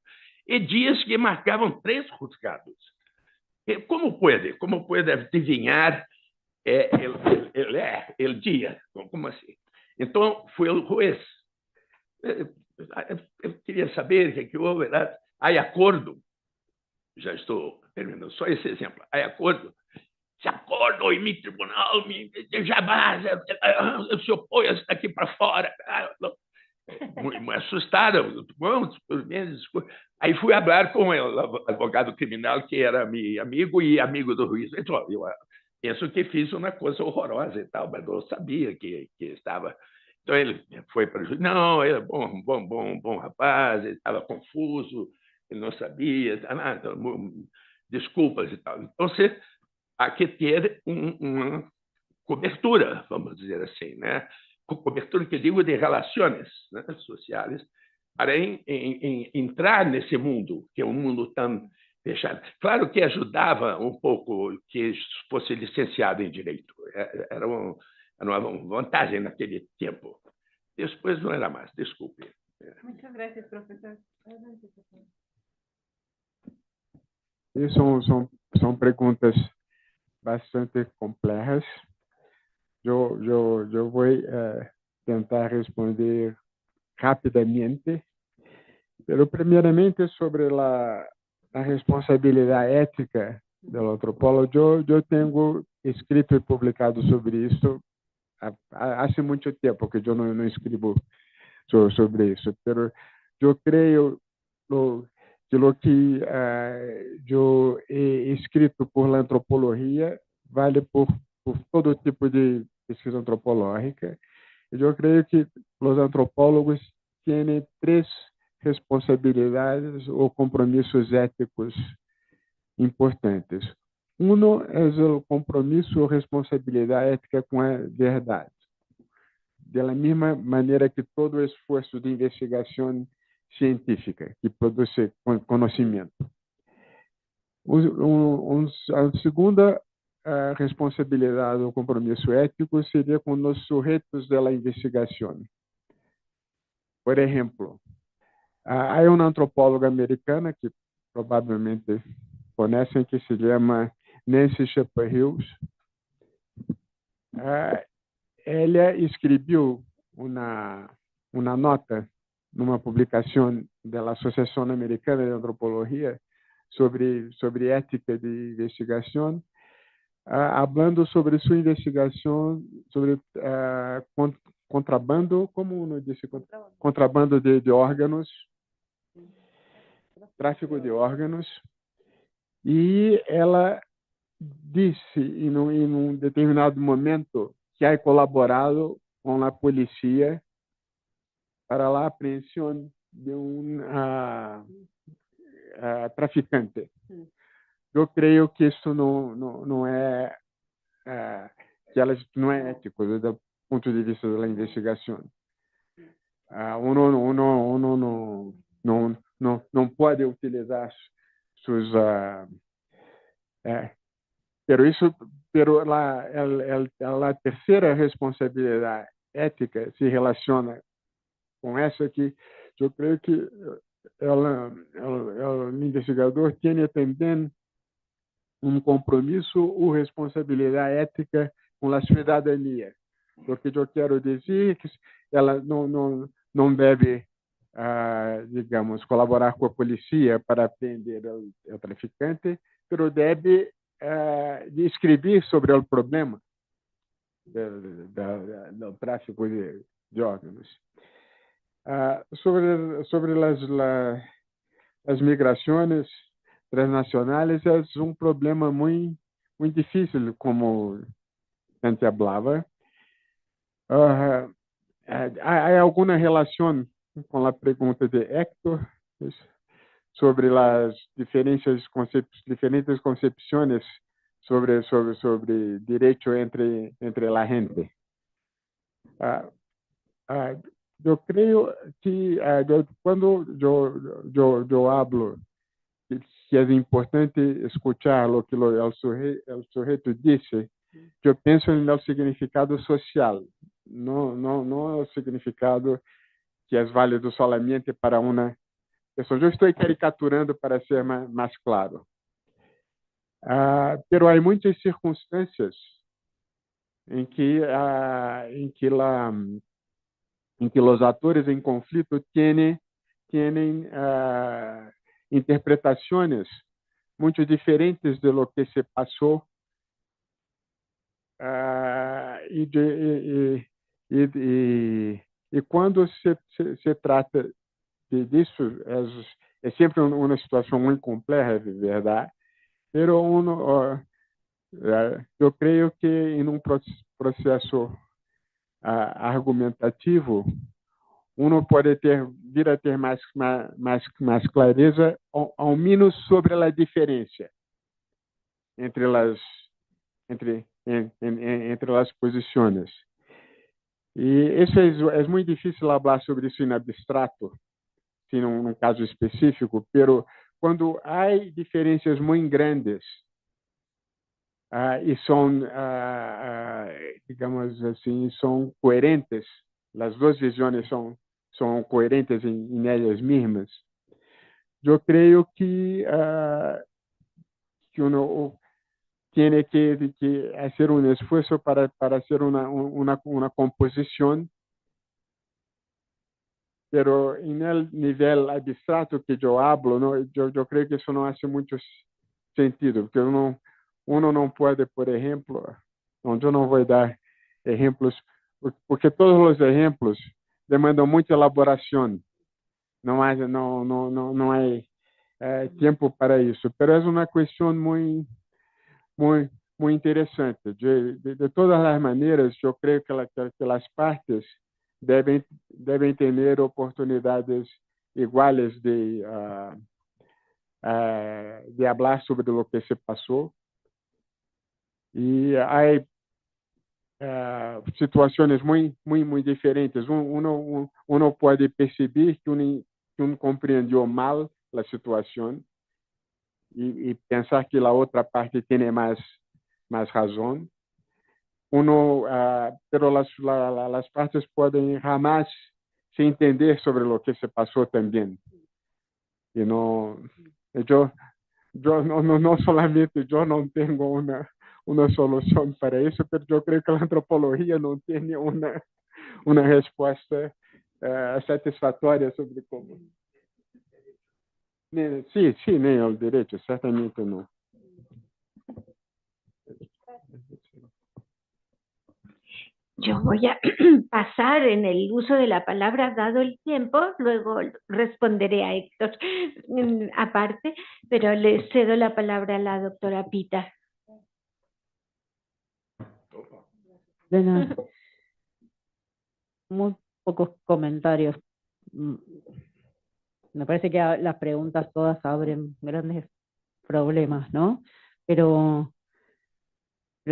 e dias que marcavam 3 juzgados. Como pode adivinhar o dia? Como assim? Então, foi o juiz. Eu queria saber o que houve. Há acordo. Já estou terminando. Só esse exemplo. Há acordo. Se acordo em meu tribunal, jamais se opõe daqui para fora. Muito assustado. Aí fui falar com o advogado criminal, que era meu amigo e amigo do juiz. Então, eu penso que fiz uma coisa horrorosa e tal, mas não sabia que estava. Então, ele foi para o juiz. Não, ele é bom rapaz, ele estava confuso, ele não sabia, desculpas e tal. Então, há que ter uma cobertura, vamos dizer assim, né? Cobertura que digo de relações, né, sociais, para entrar nesse mundo, que é um mundo tão fechado. Claro que ajudava um pouco que fosse licenciado em Direito. Era uma vantagem naquele tempo. Depois não era mais, desculpe. Muchas gracias, profesor. E são perguntas bastante complexas. Eu vou tentar responder rapidamente. Pero primeiramente sobre a responsabilidade ética do antropólogo, eu tenho escrito e publicado sobre isso há muito tempo que eu não escrevo sobre isso. Pero eu creio que o que eu he escrito por la antropologia vale por todo tipo de pesquisa antropológica. Eu creio que os antropólogos têm 3 responsabilidades ou compromissos éticos importantes. Um é o compromisso ou responsabilidade ética com a verdade. Da mesma maneira que todo esforço de investigação científica que produz conhecimento. A segunda responsabilidade ou compromisso ético seria com os sujeitos da investigação. Por exemplo, há uma antropóloga americana que provavelmente conhecem, que se chama Nancy Shepard Hills. Ela escreveu uma nota numa publicação da Associação Americana de Antropologia sobre ética de investigación, hablando sobre su investigación sobre contrabando, como uno dice, contrabando de órganos, tráfico de órganos, e ela disse em um determinado momento que ha colaborado com a polícia para a apreensão de um traficante. Eu creio que isso não é não é ético do ponto de vista da investigação. Uno não pode utilizar suas pero a terceira responsabilidade ética se relaciona com essa que eu creio que o investigador tem também compromisso ou responsabilidade ética com a cidadania, porque eu quero dizer que ela não deve, digamos, colaborar com a polícia para prender o traficante, mas deve escrever sobre o problema do tráfico de órgãos. Sobre as migrações transnacionais é problema muito difícil, como a gente falava. Há alguma relação com a pergunta de Héctor sobre as diferentes concepções sobre direito entre a gente. Eu creio que quando eu hablo que é importante escutar o que o sujeito disse, eu penso no significado social, não o significado que é válido solamente para uma pessoa. Eu estou caricaturando para ser mais claro. Pero há muitas circunstâncias em que os atores em conflito têm interpretações muito diferentes de lo que se passou e quando se trata disso é sempre uma situação muito complexa, é verdade. Pero eu creio que em processo argumentativo uno pode vir a ter mais clareza, ao menos sobre a diferença entre as posições. E isso é muito difícil falar sobre isso em abstrato, se num caso específico, pero quando há diferenças muito grandes e são, digamos assim, são coerentes, as duas visões são coerentes em elas mesmas, eu creio que uno tem que fazer esforço para ser uma composição, pero en el nivel abstrato que yo hablo, yo creo que eso no hace mucho sentido, porque uno no puede, por ejemplo, yo no voy a dar ejemplos, porque todos los ejemplos demandan mucha elaboración, no hay tiempo para eso, pero es una cuestión muy interesante. De todas las maneras, yo creo que las partes deben ter oportunidades iguais de falar sobre o que se passou. E há situações muito diferentes. Uno pode perceber que compreendeu mal a situação e pensar que a outra parte tem mais razão. Pero las partes podem jamais se entender sobre o que se passou também. E não solamente eu não tenho uma solução para isso, mas eu creio que a antropologia não tem uma resposta satisfatória sobre como. Sí, sí, nem ao direito, certamente no. Yo voy a pasar en el uso de la palabra dado el tiempo, luego responderé a Héctor aparte, pero le cedo la palabra a la doctora Pita. De nada. Muy pocos comentarios. Me parece que las preguntas todas abren grandes problemas, ¿no? Pero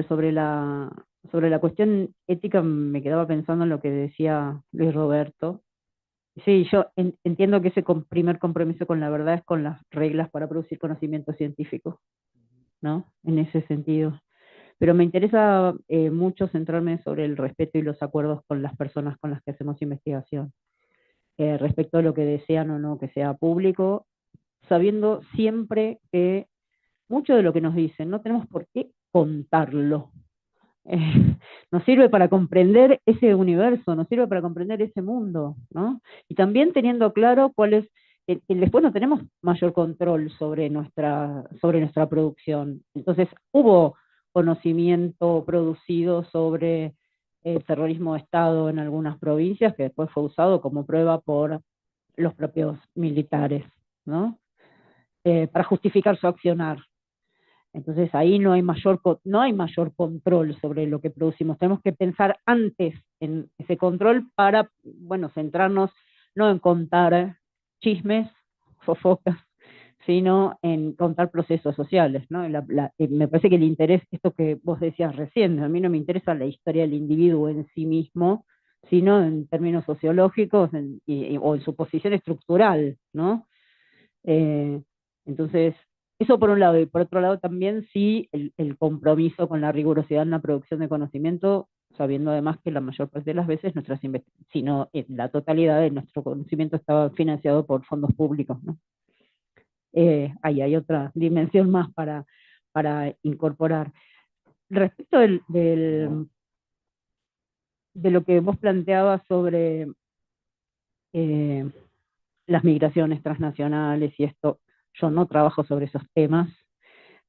sobre la cuestión ética me quedaba pensando en lo que decía Luis Roberto. Sí, yo entiendo que ese primer compromiso con la verdad es con las reglas para producir conocimiento científico, ¿no? En ese sentido. Pero me interesa mucho centrarme sobre el respeto y los acuerdos con las personas con las que hacemos investigación, respecto a lo que desean o no que sea público, sabiendo siempre que mucho de lo que nos dicen no tenemos por qué contarlo. Nos sirve para comprender ese universo, nos sirve para comprender ese mundo, ¿no? Y también teniendo claro cuál es, que después no tenemos mayor control sobre nuestra producción. Entonces, hubo conocimiento producido sobre el terrorismo de Estado en algunas provincias que después fue usado como prueba por los propios militares, ¿no? Para justificar su accionar. Entonces ahí no hay mayor control sobre lo que producimos. Tenemos que pensar antes en ese control para, bueno, centrarnos no en contar chismes, fofocas, sino en contar procesos sociales, ¿no? Me parece que el interés, esto que vos decías recién, a mí no me interesa la historia del individuo en sí mismo, sino en términos sociológicos o en su posición estructural, ¿no? Entonces, eso por un lado, y por otro lado también sí el compromiso con la rigurosidad en la producción de conocimiento, sabiendo además que la mayor parte de las veces sino la totalidad de nuestro conocimiento estaba financiado por fondos públicos, ¿no? Ahí hay otra dimensión más para incorporar. Respecto de lo que vos planteabas sobre las migraciones transnacionales y esto, yo no trabajo sobre esos temas,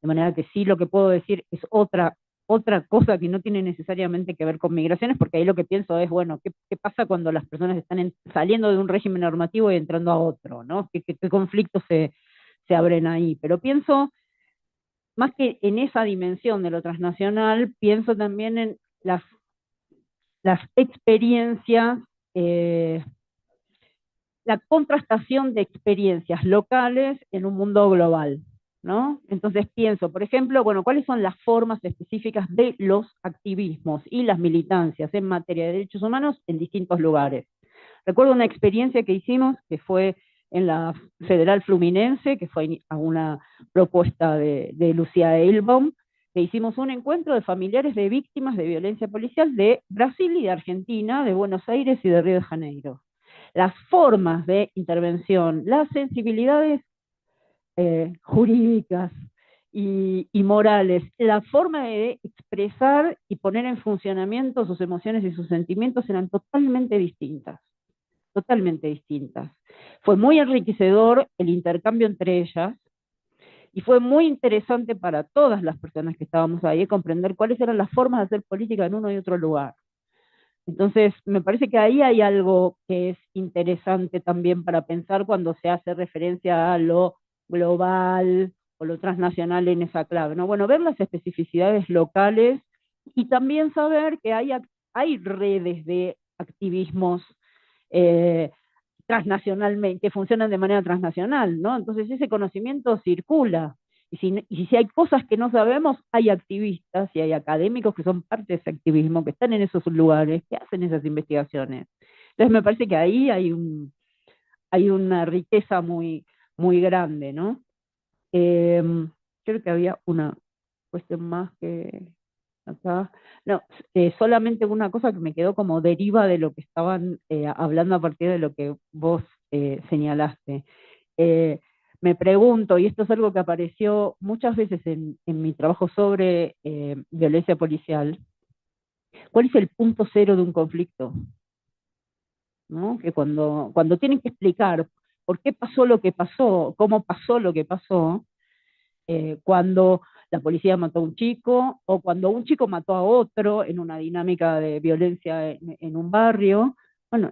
de manera que sí lo que puedo decir es otra cosa que no tiene necesariamente que ver con migraciones, porque ahí lo que pienso es, bueno, ¿qué pasa cuando las personas están saliendo de un régimen normativo y entrando a otro, ¿no? ¿Qué conflictos se abren ahí? Pero pienso, más que en esa dimensión de lo transnacional, pienso también en las experiencias, la contrastación de experiencias locales en un mundo global, ¿no? Entonces pienso, por ejemplo, bueno, ¿cuáles son las formas específicas de los activismos y las militancias en materia de derechos humanos en distintos lugares? Recuerdo una experiencia que hicimos, que fue en la Federal Fluminense, que fue a una propuesta de Lucía Eilbaum, que hicimos un encuentro de familiares de víctimas de violencia policial de Brasil y de Argentina, de Buenos Aires y de Río de Janeiro. Las formas de intervención, las sensibilidades jurídicas y morales, la forma de expresar y poner en funcionamiento sus emociones y sus sentimientos eran totalmente distintas. Totalmente distintas. Fue muy enriquecedor el intercambio entre ellas y fue muy interesante para todas las personas que estábamos ahí comprender cuáles eran las formas de hacer política en uno y otro lugar. Entonces, me parece que ahí hay algo que es interesante también para pensar cuando se hace referencia a lo global o lo transnacional en esa clave, ¿no? Bueno, ver las especificidades locales y también saber que hay redes de activismos transnacionalmente, que funcionan de manera transnacional, ¿no? Entonces ese conocimiento circula. Y si hay cosas que no sabemos, hay activistas y hay académicos que son parte de ese activismo, que están en esos lugares, que hacen esas investigaciones. Entonces me parece que ahí hay una riqueza muy, muy grande, ¿no? Creo que había una cuestión más que acá. No, solamente una cosa que me quedó como deriva de lo que estaban hablando a partir de lo que vos señalaste. Me pregunto, y esto es algo que apareció muchas veces en mi trabajo sobre violencia policial, ¿cuál es el punto cero de un conflicto? ¿No? Que cuando tienen que explicar por qué pasó lo que pasó, cómo pasó lo que pasó, cuando la policía mató a un chico o cuando un chico mató a otro en una dinámica de violencia en un barrio. Bueno,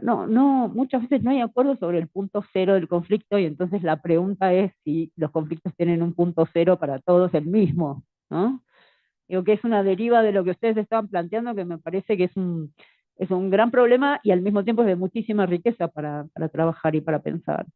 muchas veces no hay acuerdo sobre el punto cero del conflicto y entonces la pregunta es si los conflictos tienen un punto cero para todos el mismo, ¿no? Digo que es una deriva de lo que ustedes estaban planteando que me parece que es un gran problema y al mismo tiempo es de muchísima riqueza para trabajar y para pensar.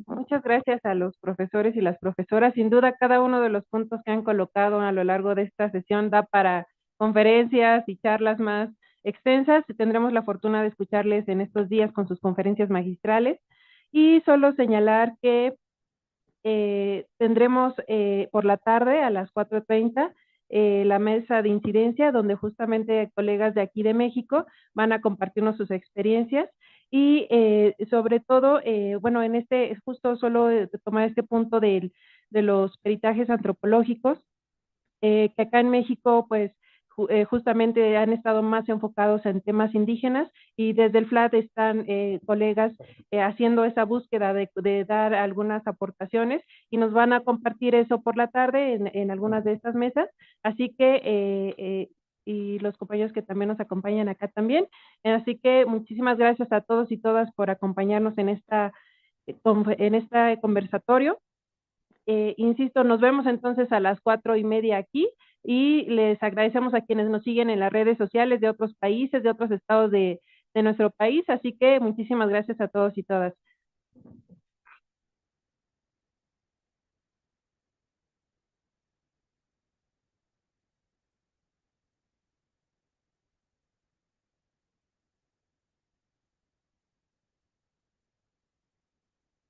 Muchas gracias a los profesores y las profesoras. Sin duda, cada uno de los puntos que han colocado a lo largo de esta sesión da para conferencias y charlas más extensas. Tendremos la fortuna de escucharles en estos días con sus conferencias magistrales. Y solo señalar que tendremos por la tarde a las 4:30 la mesa de incidencia, donde justamente colegas de aquí de México van a compartirnos sus experiencias y sobre todo, bueno, en justo solo tomar este punto de los peritajes antropológicos, que acá en México, pues, justamente han estado más enfocados en temas indígenas y desde el FLAT están colegas haciendo esa búsqueda de dar algunas aportaciones y nos van a compartir eso por la tarde en algunas de estas mesas. Así que, y los compañeros que también nos acompañan acá también. Así que muchísimas gracias a todos y todas por acompañarnos en este conversatorio. Insisto, nos vemos entonces a las 4:30 aquí y les agradecemos a quienes nos siguen en las redes sociales de otros países, de otros estados de nuestro país. Así que muchísimas gracias a todos y todas.